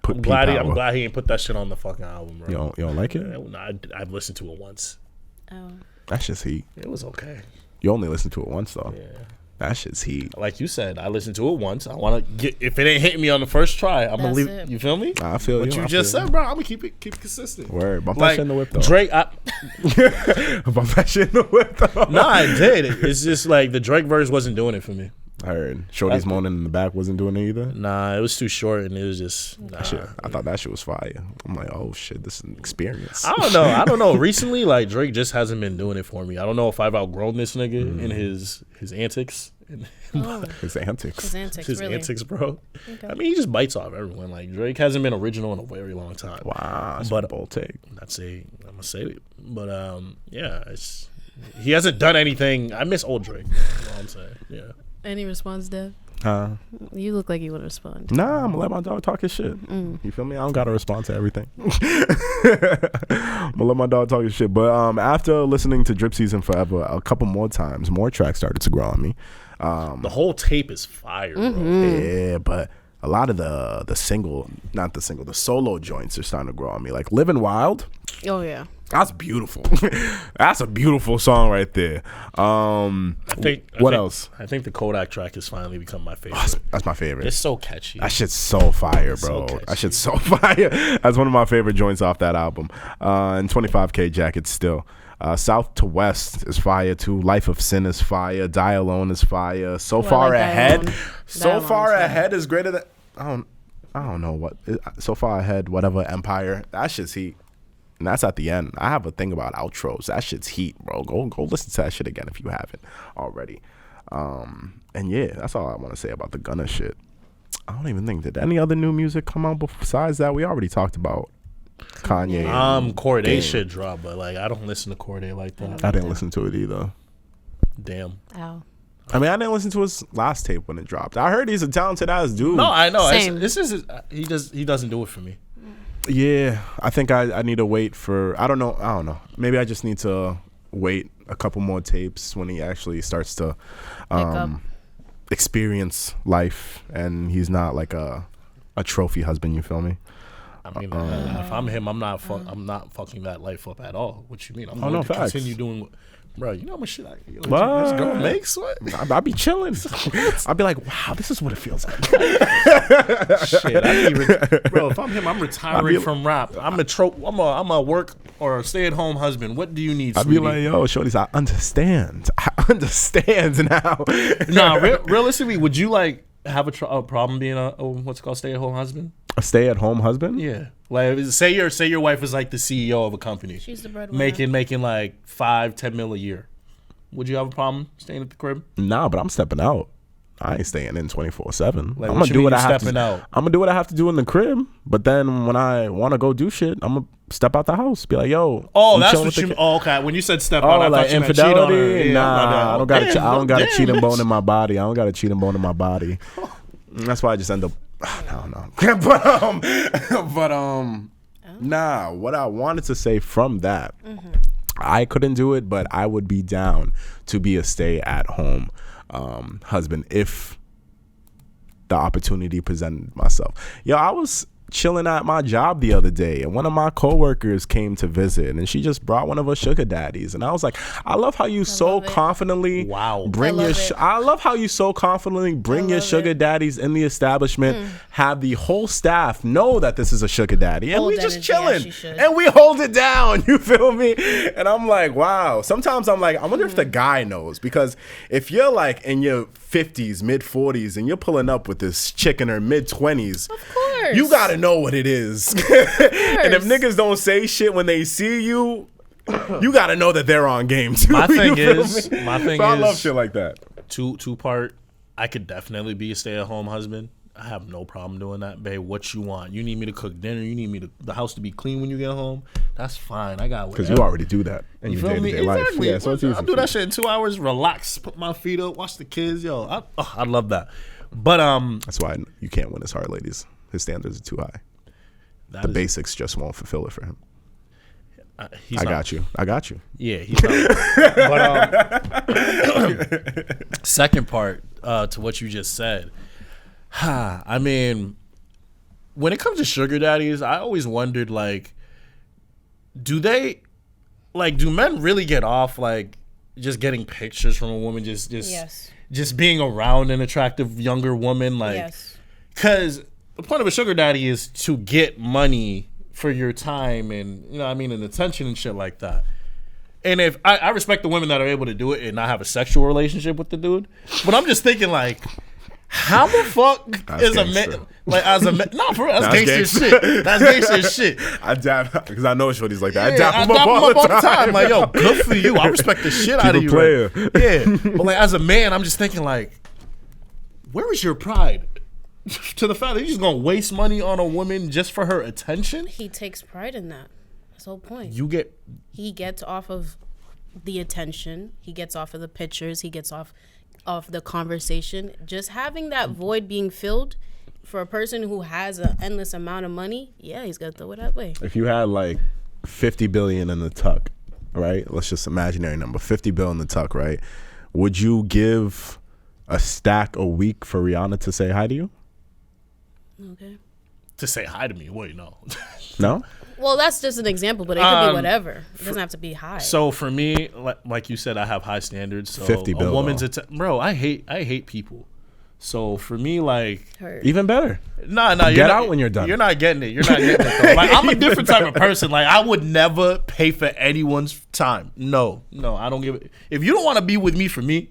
Put I'm P glad, Power. I'm glad he ain't put that shit on the fucking album, bro. You don't like it? I've listened to it once. Oh. That shit's heat. It was okay. You only listened to it once though. Yeah. That shit's heat. Like you said, I listened to it once. I want to get, if it ain't hitting me on the first try, I'm gonna That's leave. it. You feel me? I feel What you. you I just feel said, bro. I'm gonna keep it consistent. Word. Bump that Like shit in the whip though. Drake, Bump that shit in the whip though. nah, I did. It's just like the Drake verse wasn't doing it for me. I heard. Shorty's moaning in the back wasn't doing it either. Nah, it was too short, and it was just nah. Shit, I thought that shit was fire. I'm like, oh shit, this is an experience. I don't know. Recently, like Drake just hasn't been doing it for me. I don't know if I've outgrown this nigga and his antics. Oh. His antics. His antics, His really. antics, bro. Okay. I mean, he just bites off everyone. Like Drake hasn't been original in a very long time. Wow, that's But- a bold take. I'm gonna say it, but yeah, he hasn't done anything. I miss old Drake. That's all I'm saying. Yeah. Any response, Dev? Huh? You look like you would respond. Nah, I'm gonna let my dog talk his shit. You feel me? I don't gotta respond to everything. I'm gonna let my dog talk his shit. But after listening to Drip Season Forever a couple more times, more tracks started to grow on me. The whole tape is fire, bro. Yeah, but a lot of the solo joints are starting to grow on me. Like Living Wild, Oh, yeah. that's beautiful. That's a beautiful song right there. I think else? I think the Kodak track has finally become my favorite. That's my favorite. It's so catchy. That shit's so fire, bro. So That shit's so fire. That's one of my favorite joints off that album. And 25K Jacket still. South to West is fire too. Life of Sin is fire. Die Alone is fire. So Oh, I Far like Die Ahead. Alone. So Die Far Alone's fire. Ahead is greater than. I don't know what. So Far Ahead, whatever, Empire. That shit's heat. And that's at the end. I have a thing about outros. That shit's heat, bro. Go listen to that shit again if you haven't already. And yeah, that's all I want to say about the Gunna shit. I don't even think, did any other new music come out besides that? We already talked about Kanye. Corday shit dropped, but like I don't listen to Corday like that. I didn't listen to it either. Damn. Ow. I mean, I didn't listen to his last tape when it dropped. I heard he's a talented ass dude. No, I know. Same. This is he doesn't do it for me. Yeah, I think I need to wait for. I don't know. Maybe I just need to wait a couple more tapes when he actually starts to experience life, and he's not like a trophy husband. You feel me? I mean, if I'm him, I'm not fucking that life up at all. What you mean? I'm going to facts. continue doing. Bro, you know how much shit this What? girl makes? What? I'd be chilling. I'd be like, wow, this is what it feels like. Shit, bro. If I'm him, I'm retiring from rap. I'm a work or a stay-at-home husband. What do you need? I'd be like, yo, shorties, I understand now. Nah, realistically, would you like have a problem being a what's it called stay-at-home husband? A stay-at-home husband? Yeah. Like say your wife is like the CEO of a company. She's the breadwinner. Making like 5-10 mil a year. Would you have a problem staying at the crib? Nah, but I'm stepping out. I ain't staying in 24/7. Like, I'm gonna do what I have to. out? I'm gonna do what I have to do in the crib. But then when I want to go do shit, I'm gonna step out the house. Be like, yo. Oh, that's what you. Oh, okay. When you said step out, I like thought you meant cheat on her. infidelity. Yeah, nah, I don't got. I don't got a cheating bitch. bone in my body. I don't got a cheating bone in my body. That's why I just end up. I don't know. but nah. What I wanted to say from that, I couldn't do it, but I would be down to be a stay-at-home husband if the opportunity presented myself. Yo, I was chilling at my job the other day, and one of my coworkers came to visit, and she just brought one of her sugar daddies, and I was like, I love how you so confidently bring your I love how you so confidently bring your sugar daddies in the establishment, have the whole staff know that this is a sugar daddy, and we just chilling, and we hold it down, you feel me? And I'm like, wow. Sometimes I'm like, I wonder if the guy knows, because if you're like in your 50s, mid 40s, and you're pulling up with this chick in her mid 20s, of course, you gotta know what it is. And if niggas don't say shit when they see you, you gotta know that they're on game too. My thing is, I love shit like that. Two part. I could definitely be a stay-at-home husband. I have no problem doing that, babe. What you want? You need me to cook dinner? You need me the house to be clean when you get home? That's fine. I got because you already do that in your day-to-day life. Exactly. Yeah, so it's easy. I'll do that shit in 2 hours. Relax, put my feet up, watch the kids. Yo, I love that. But that's why you can't win his heart, ladies. His standards are too high. The basics just won't fulfill it for him. I got you. Yeah, he's not. But second part to what you just said. I mean, when it comes to sugar daddies, I always wondered, like, do men really get off like just getting pictures from a woman, just being around an attractive younger woman, like, because the point of a sugar daddy is to get money for your time and, you know what I mean, and attention and shit like that. And if I respect the women that are able to do it and not have a sexual relationship with the dude, but I'm just thinking, like, how the fuck is a man, like, as a man? No, for real, that's gangster shit. That's gangster shit. I dap, because I know shorties like that. Yeah, I dap him up all the time. Like, yo, good for you. I respect the shit out of you. Player. Right? Yeah, but like, as a man, I'm just thinking, like, where is your pride? To the fact that you're just gonna waste money on a woman just for her attention? He takes pride in that. That's the whole point. He gets off of the attention. He gets off of the pictures. He gets off of the conversation. Just having that void being filled for a person who has an endless amount of money, yeah, he's gonna throw it that way. If you had like 50 billion in the tuck, right? Let's just imaginary number, 50 bill in the tuck, right? Would you give a stack a week for Rihanna to say hi to you? Okay. To say hi to me? Wait, no. No? Well, that's just an example, but it could be whatever. It doesn't have to be high. So for me, like you said, I have high standards. So 50 bill, a woman's bro, I hate people. So for me, like, even better. Nah, get out when you're done. You're not getting it. You're not getting it. Though. Like, I'm a different type of person. Like, I would never pay for anyone's time. No, I don't give it. If you don't want to be with me for me,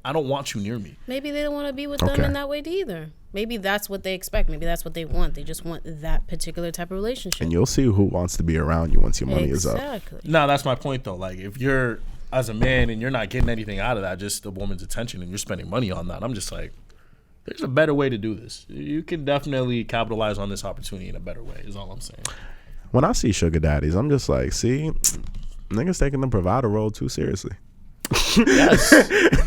I don't want you near me. Maybe they don't want to be with them in that way either. Maybe that's what they expect. Maybe that's what they want. They just want that particular type of relationship. And you'll see who wants to be around you once your money is up. Exactly. No, that's my point though. Like if you're as a man and you're not getting anything out of that, just the woman's attention, and you're spending money on that, I'm just like, there's a better way to do this. You can definitely capitalize on this opportunity in a better way, is all I'm saying. When I see sugar daddies, I'm just like, see, niggas taking the provider role too seriously. Yes.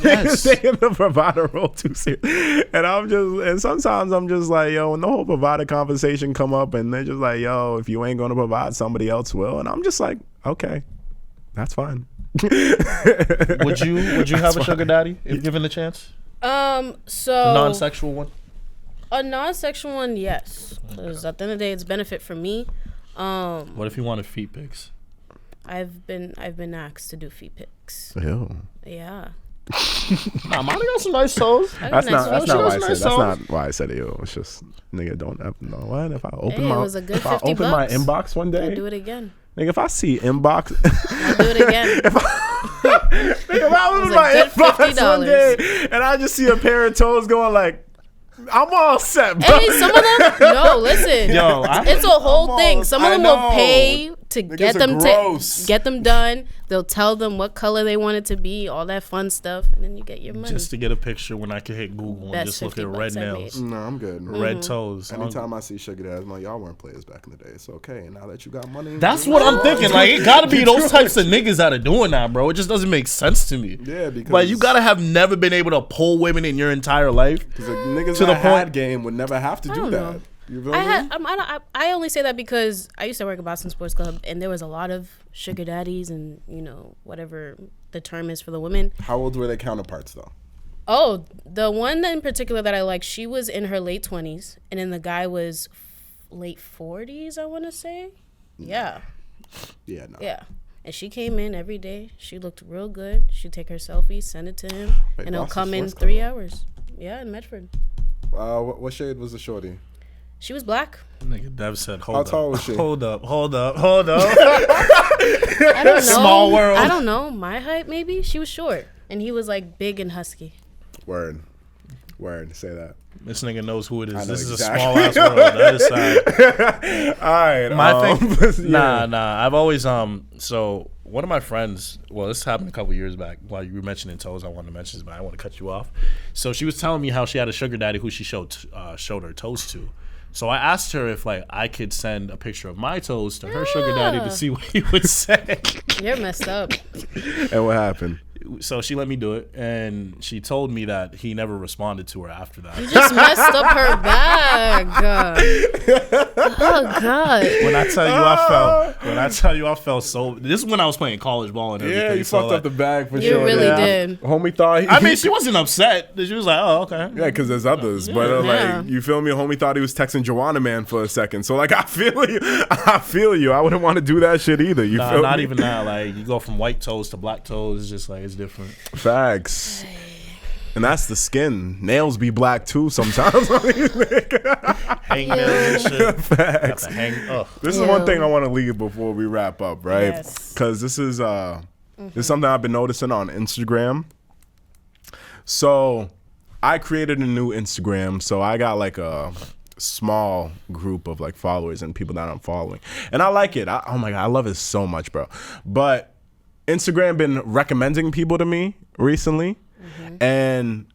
Niggas taking the provider role too seriously. And sometimes I'm just like, yo, when the whole provider conversation come up and they're just like, yo, if you ain't gonna provide, somebody else will. And I'm just like, okay, that's fine. Would you have a sugar daddy if given the chance? So A non-sexual one? A non-sexual one, yes. Because at the end of the day, it's benefit for me. What if you wanted feet pics? I've been asked to do feet pics. Ew. Yeah. Nah, mine got some nice toes. That's not why I said. nice That's songs. not why I said it. It's just nigga don't ever know what if I open Hey, my it was a good if I 50 open my bucks. inbox one day. I'll do it again. Nigga, if I see inbox, I'll do it again. if I open a my good inbox one $50. day and I just see a pair of toes going like, I'm all set, bro. Hey, some of them. No, listen. Yo, it's a whole thing. Some of them will know. pay to get are them gross. get them done. They'll tell them what color they want it to be, all that fun stuff, and then you get your money. Just to get a picture when I can hit Google and Best just look 50 at red bucks I made. nails, No, I'm good. red toes. Anytime I see sugar daddies, I'm like, y'all weren't players back in the day. It's okay. And now that you got money, That's what I'm thinking. Like, it gotta be those types of niggas that are doing that, bro. It just doesn't make sense to me. Yeah, because Like, you gotta have never been able to pull women in your entire life. because niggas to to the the point- game would never have to do don't that. know. You feel me? I only say that because I used to work at Boston Sports Club, and there was a lot of sugar daddies and whatever the term is for the women. How old were their counterparts though? Oh, the one in particular that I like, she was in her late 20s, and then the guy was late 40s, I want to say. Yeah. Yeah, no. Yeah. And she came in every day. She looked real good. She'd take her selfie, send it to him, Wait, and he'll Boston come in Sports 3 Club? hours. Yeah, in Medford. What shade was the shorty? She was black. Nigga, Dev said, How hold tall up. was she? Hold up. I don't know. Small world. I don't know. My height, maybe. She was short, and he was like big and husky. Word. Say that. This nigga knows who it is. I know This is exactly. a small ass world. That is sad. All right. My thing, yeah. nah. I've always so one of my friends. Well, this happened a couple years back. While you were mentioning toes, I wanted to mention this, but I want to cut you off. So she was telling me how she had a sugar daddy who she showed her toes to. So I asked her if like I could send a picture of my toes to her sugar daddy to see what he would say. You're messed up. And what happened? So she let me do it, and she told me that he never responded to her after that. You just messed up her bag. Oh God. When I tell you I felt so. This is when I was playing college ball and everything. Yeah, you so fucked up the bag for You sure. really yeah. did. Homie thought. I mean, she wasn't upset. She was like, "Oh, okay." Yeah, because there's others, but Yeah. like you feel me. Homie thought he was texting Joanna Man for a second, so like I feel you. I wouldn't want to do that shit either. You Nah, feel not me? even that. Like you go from white toes to black toes. It's just like it's different. Facts. And that's the skin. Nails be black too sometimes. Hang nails and shit. Got Facts. the hang. Ugh. This is one thing I want to leave before we wrap up, right? Yes. Because this is something I've been noticing on Instagram. So I created a new Instagram, so I got like a small group of like followers and people that I'm following, and I like it. Oh my god, I love it so much, bro. But Instagram been recommending people to me recently, and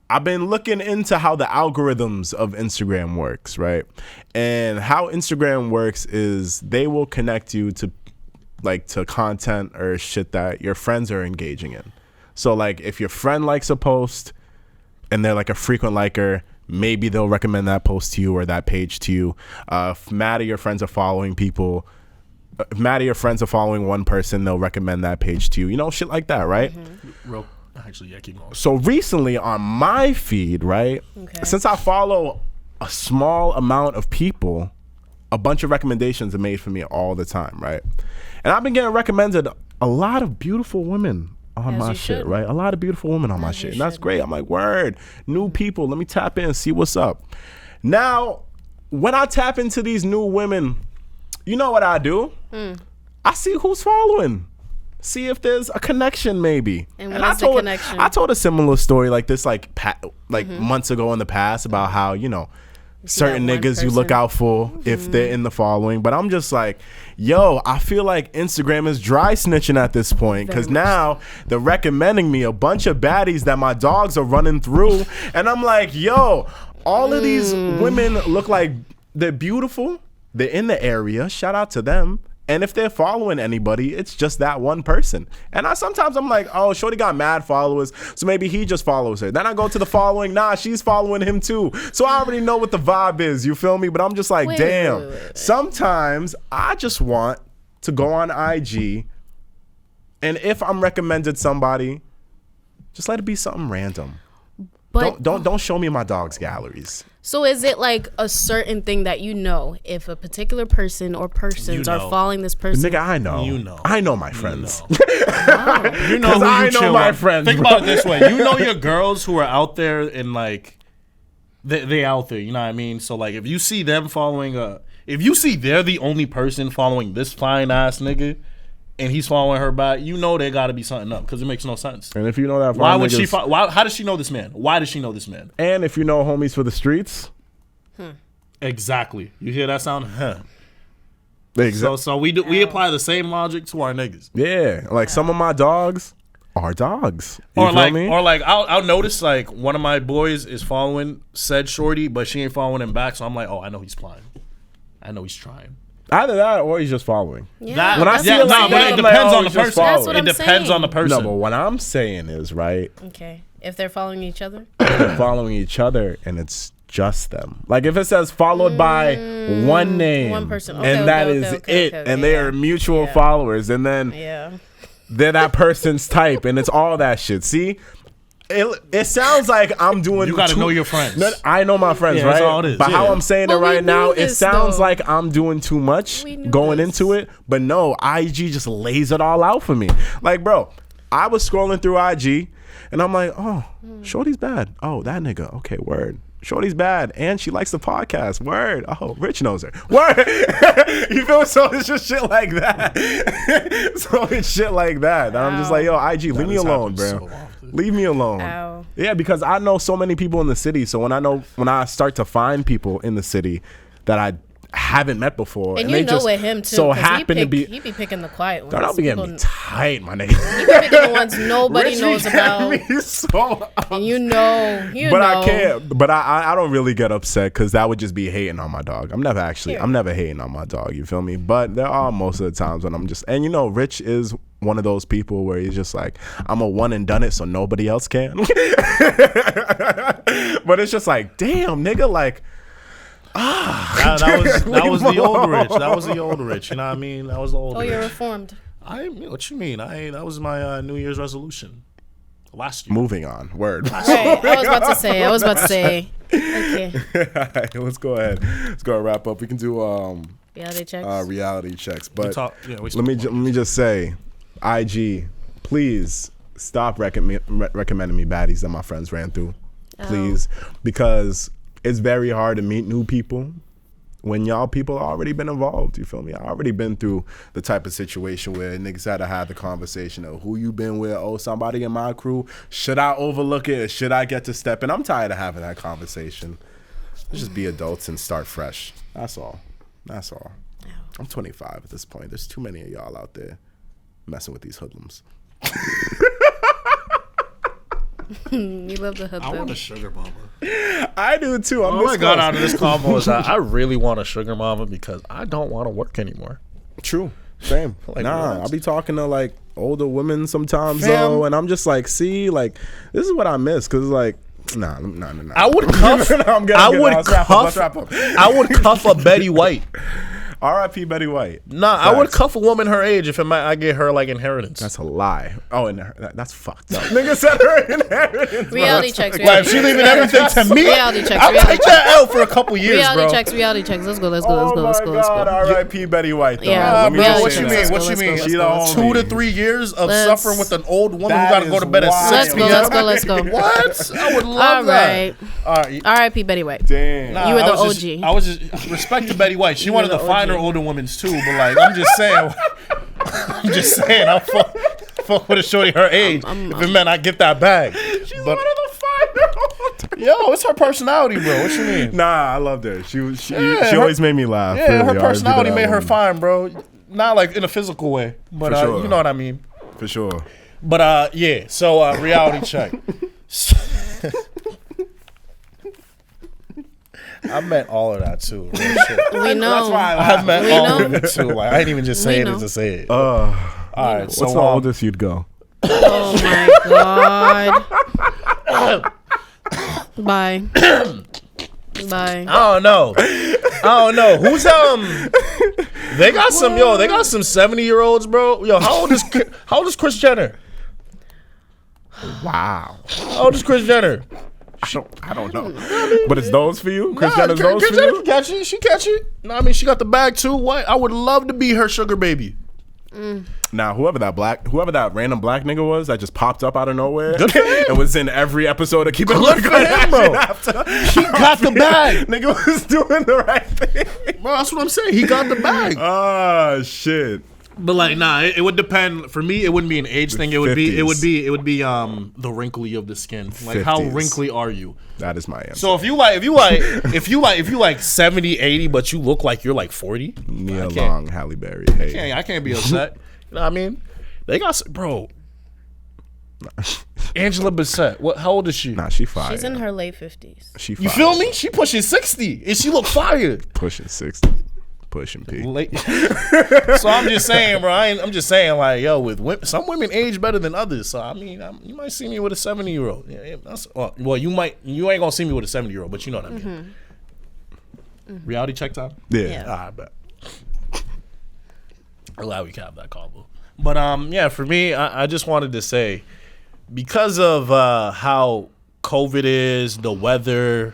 I've been looking into how the algorithms of Instagram works, right? And how Instagram works is they will connect you to content or shit that your friends are engaging in. So like if your friend likes a post and they're like a frequent liker, maybe they'll recommend that post to you or that page to you. If Matt or your friends are following people, if Matt or your friends are following one person, they'll recommend that page to you. You know, shit like that, right? Real. Actually, yeah, keep going. So recently on my feed, right, since I follow a small amount of people, a bunch of recommendations are made for me all the time, right? And I've been getting recommended a lot of beautiful women on As my you shit, should. right? A lot of beautiful women on my As shit. you And that's should. great. I'm like, word, new people. Let me tap in, see what's up. Now, when I tap into these new women, you know what I do? I see who's following. see if there's a connection, maybe. And what is the connection? I told a similar story like this, like months ago in the past about how, you know, certain that one niggas you look person. out for if they're in the following. But I'm just like, yo, I feel like Instagram is dry snitching at this point, because Very much now they're recommending me a bunch of baddies that my dogs are running through. And I'm like, yo, all of these women look like they're beautiful. They're in the area. Shout out to them. And if they're following anybody, it's just that one person. And sometimes I'm like, oh, shorty got mad followers, so maybe he just follows her. Then I go to the following, nah, she's following him too. So I already know what the vibe is, you feel me? But I'm just like, Wait, damn. wait. Sometimes I just want to go on IG, and if I'm recommended somebody, just let it be something random. But Don't show me my dog's galleries. so is it like a certain thing that you know if a particular person or persons You are know. following this person? Nigga, I know. You know. I know my friends. You know 'Cause who I you know chill my with. friends, Think bro. about it this way. You know your girls who are out there and like they out there, you know what I mean? So like if you see them following if you see they're the only person following this fine ass nigga and he's following her back, you know there got to be something up because it makes no sense. And if you know that, Why would she niggas- how does she know this man? Why does she know this man? And if you know homies for the streets, Exactly. You hear that sound? Huh. they So we apply the same logic to our niggas. yeah, like some of my dogs are dogs. You Or feel like, me? I'll notice like one of my boys is following said shorty, but she ain't following him back. So I'm like, oh, I know he's playing. I know he's trying. Either that or he's just following. Yeah, That, When I that's see what it I'm like but that, it saying. I'm like, depends oh, on the he's just person. following. That's what It I'm depends on the saying. person. No, but what I'm saying is, right, Okay, if they're following each other, they're following each other and it's just them. Like if it says followed by one name, one person. Okay, and that okay, is okay, it, okay, and they yeah. are mutual Yeah. followers, and then yeah. they're that person's type, and it's all that shit. See, it sounds like I'm doing. You gotta know your friends. No, I know my friends, Yeah, right? that's all it is, But how yeah. I'm saying But it we right now, knew it this, sounds though. like I'm doing too much We knew going this. into it. But no, IG just lays it all out for me. Like, bro, I was scrolling through IG, and I'm like, oh, Shorty's bad. Oh, that nigga. Okay, word. Shorty's bad, and she likes the podcast. Word. Oh, Rich knows her. Word. You feel me? So it's just shit like that. So it's shit like that. And I'm just like, yo, IG, leave me has alone, happened bro. so often. Leave me alone. Ow. Yeah, because I know so many people in the city. So when I start to find people in the city that I haven't met before, And they you know just with him too. so 'cause happen to be, he be picking the quiet ones. God, I'll be getting me People- tight, my nigga. he be picking the ones nobody Rich be knows getting about. me so And you know, but know. I can't. But I don't really get upset because that would just be hating on my dog. I'm never hating on my dog. You feel me? But there are most of the times when I'm just, and you know, Rich is one of those people where he's just like, I'm a one and done it, so nobody else can. But it's just like, damn, nigga, like. That was the old Rich. That was the old Rich. You know what I mean? That was the old Oh, Rich. you're reformed. What you mean? That was my New Year's resolution last year. Moving on. Word. Right. I was about to say. Okay. Alright, let's go ahead. Let's go wrap up. We can do Reality checks. reality checks, but We let me just say, IG, please stop recommending me baddies that my friends ran through, please, because it's very hard to meet new people when y'all people already been involved. You feel me? I already been through the type of situation where niggas had to have the conversation of who you been with. Oh, somebody in my crew. Should I overlook it? Or should I get to step in? I'm tired of having that conversation. Let's just be adults and start fresh. That's all. That's all. I'm 25 at this point. There's too many of y'all out there messing with these hoodlums. You love the hood. I want a sugar mama. I do too. I'm All I this got close. out of this combo is that I really want a sugar mama because I don't want to work anymore. True. Same. Like, nah, what? I'll be talking to like older women sometimes Fam. though, and I'm just like, see, like this is what I miss, cause like, nah. I would cuff. I'm getting I good. would Let's wrap up, cuff. let's wrap up. I would cuff a Betty White. R.I.P. Betty White. Nah, I would Facts. cuff a woman her age if I get her like inheritance. That's a lie. Oh, and that's fucked up. Nigga said her inheritance. Reality checks. Like, if she leaving everything to me, Reality checks. I'll Reality take that out for a couple years, Reality bro. checks. Reality checks. Let's go. Let's go. Oh Let's go. my Let's go. Let's God, go. R.I.P. Betty White. Though. Yeah, Let me reality just say checks. that. Let's go, What you let's mean? go, She let's the go. homie. 2 to 3 years of Let's- suffering with an old woman That who got to go is to bed at wild. 6 Let's go. p.m. Let's go. Let's go. What? I would All love right. that. All right. R.I.P. Betty White. Damn. Nah, You were I the was OG. Just, I was just respect to Betty White. She You one of were the the finer OG. older women's too, but like I'm just saying. I'm just saying. fuck with a shorty her age if it meant I get that bag. She's one of the 5-year-olds. Yo, it's her personality, bro. What you mean? Nah, I loved her. She always made me laugh. Yeah, really her personality made her fun. fine, bro. Not like in a physical way, but For sure. you know what I mean. For sure. But yeah. So reality check. I meant all of that too. Real shit. We know. That's why I meant We all know. of it too. Like I didn't even just say We it know. to say it. Uh, All right. what's So the oldest you'd go? Oh my god. Bye. Bye. I don't know. Who's They got some 70-year-olds, bro. Yo, how old is Kris Jenner? Wow. How old is Kris Jenner? I don't know. But it's those for you? Kris Jenner's Kris those for Jenner you? can catch it. She catch it. No, I mean she got the bag too. What? I would love to be her sugar baby. Now, whoever that random black nigga was that just popped up out of nowhere Good for him. and was in every episode of Keep It Good for him, bro. He got the bag. Nigga was doing the right thing. Bro, that's what I'm saying. He got the bag. Oh shit. But like, nah, it would depend. For me, it wouldn't be an age thing. It would be 50s. the wrinkly of the skin. Like, how 50s. wrinkly are you? That is my answer. So if you like 70, 80, but you look like you're like 40, Nia I can't- Long, Halle Berry. Hey. I can't be upset. You know what I mean? They got bro. Angela Bassett. How old is she? Nah, she fire. She's in her late 50s. She fire. You feel me? She pushing 60, and she look fire. Pushing 60. Pushing P. Late. So I'm just saying, bro. I'm just saying, like, yo, with some women age better than others. So I mean, you might see me with a 70-year-old. Yeah, well, you ain't gonna see me with a 70-year-old, but you know what I mean. Reality check time. Yeah. Yeah. I bet. Glad we can have that combo. But yeah, for me, I just wanted to say, because of how COVID is, the weather,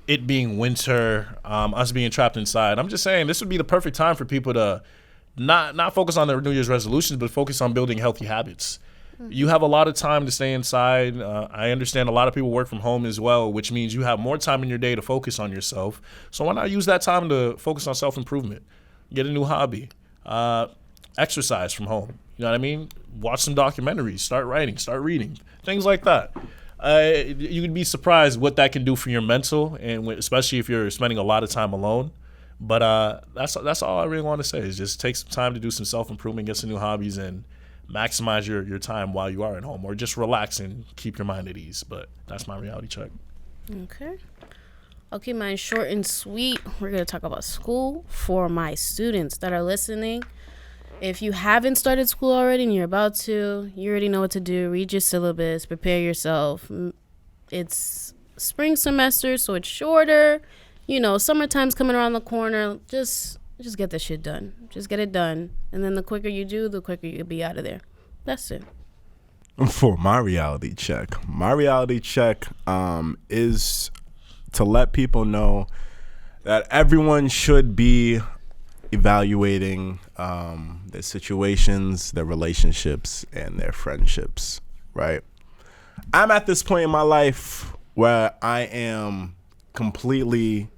it being winter, us being trapped inside, I'm just saying this would be the perfect time for people to not focus on their New Year's resolutions, but focus on building healthy habits. You have a lot of time to stay inside. I understand a lot of people work from home as well, which means you have more time in your day to focus on yourself. So why not use that time to focus on self-improvement? Get a new hobby. Exercise from home. You know what I mean? Watch some documentaries. Start writing. Start reading. Things like that. You would be surprised what that can do for your mental, and especially if you're spending a lot of time alone. But that's all I really want to say is just take some time to do some self-improvement, get some new hobbies, and maximize your time while you are at home, or just relax and keep your mind at ease. But that's my reality check. Okay. I'll keep mine short and sweet. We're going to talk about school for my students that are listening. If you haven't started school already and you're about to, you already know what to do. Read your syllabus, prepare yourself. It's spring semester, so it's shorter. You know, summertime's coming around the corner. Just get this shit done. Just get it done. And then the quicker you do, the quicker you'll be out of there. That's it. For my reality check is to let people know that everyone should be evaluating their situations, their relationships, and their friendships, right? I'm at this point in my life where I am completely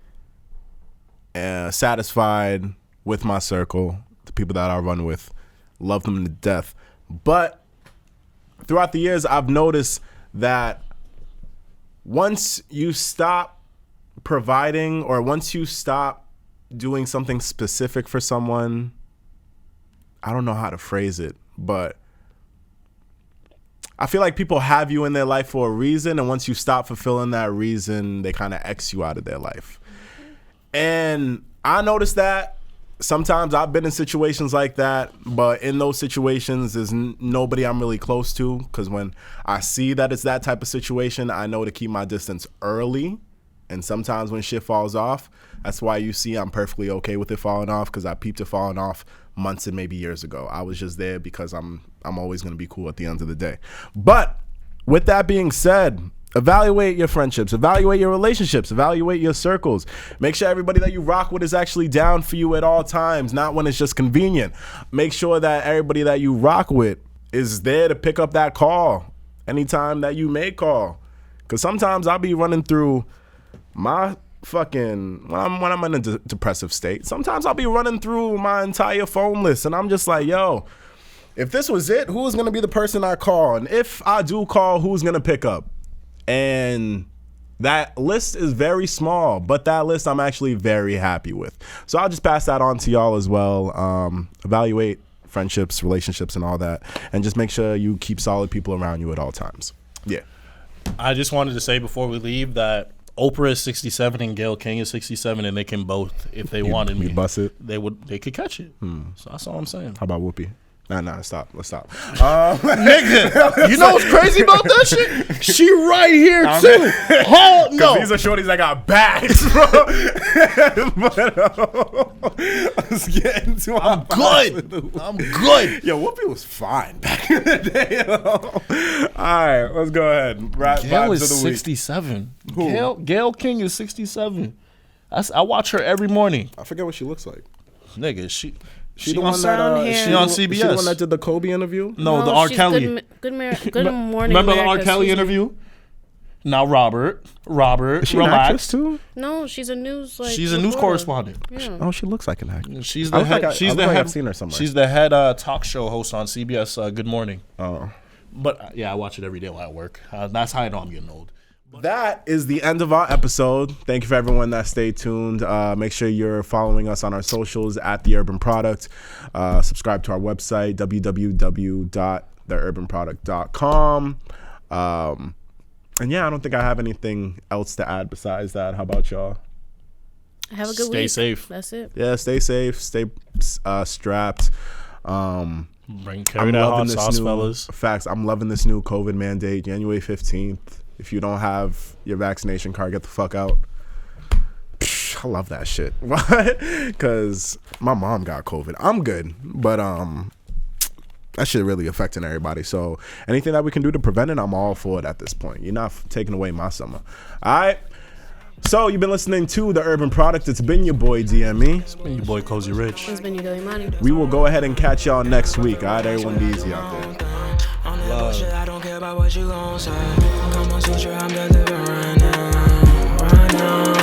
satisfied with my circle, the people that I run with, love them to death. But throughout the years, I've noticed that once you stop providing, or once you stop doing something specific for someone, I don't know how to phrase it, but I feel like people have you in their life for a reason, and once you stop fulfilling that reason, they kind of X you out of their life. And I noticed that sometimes I've been in situations like that, but in those situations, there's nobody I'm really close to, because when I see that it's that type of situation, I know to keep my distance early. And sometimes when shit falls off, that's why you see I'm perfectly okay with it falling off, because I peeped it falling off months and maybe years ago. I was just there because I'm always going to be cool at the end of the day. But with that being said, evaluate your friendships, evaluate your relationships, evaluate your circles. Make sure everybody that you rock with is actually down for you at all times, not when it's just convenient. Make sure that everybody that you rock with is there to pick up that call anytime that you may call. Because sometimes I'll be running through my fucking, when I'm in a depressive state, sometimes I'll be running through my entire phone list, and I'm just like, yo, if this was it, who's gonna be the person I call? And if I do call, who's gonna pick up? And that list is very small, but that list I'm actually very happy with. So I'll just pass that on to y'all as well. Evaluate friendships, relationships, and all that, and just make sure you keep solid people around you at all times. Yeah. I just wanted to say before we leave that Oprah is 67 and Gayle King is 67, and they can both, if they wanted me, bust it. They could catch it. So that's all I'm saying. How about Whoopi? Nah, stop. Let's stop. Nigga, you know what's crazy about that shit? She right here too. Oh no, these are shorties that got bags, bro. But let's get into I'm good. Yo, Whoopi was fine back in the day. All right, let's go ahead. Gayle is 67. Gayle King is 67. I watch her every morning. I forget what she looks like. Nigga, she the one that she on CBS. She the one that did the Kobe interview? No, the R. Kelly. Good morning. Remember America, the R. Kelly interview? Now Robert, Is she an relax. actress too? No, she's a news She's a news correspondent. Yeah. Oh, she looks like an actress. She's the head. I've seen her somewhere. She's the head talk show host on CBS. Good Morning. Oh. But yeah, I watch it every day while I work. That's how I know I'm getting old. That is the end of our episode. Thank you for everyone that stayed tuned. Make sure you're following us on our socials at The Urban Product. Subscribe to our website, www.theurbanproduct.com. And yeah, I don't think I have anything else to add besides that. How about y'all? Have a good week. Stay safe. That's it. Yeah, stay safe. Stay strapped. Carry that hot sauce, fellas. Facts. I'm loving this new COVID mandate, January 15th. If you don't have your vaccination card, get the fuck out. I love that shit. What? Because my mom got COVID. I'm good, but that shit really affecting everybody. So anything that we can do to prevent it, I'm all for it at this point. You're not taking away my summer. All right. So you've been listening to The Urban Product. It's been your boy DME. It's been your boy Cozy Rich. It's been your Gilly Money. We will go ahead and catch y'all next week. All right, everyone, be easy out there. I don't care about what you gon' say. Come on, suture, I'm delivering right now.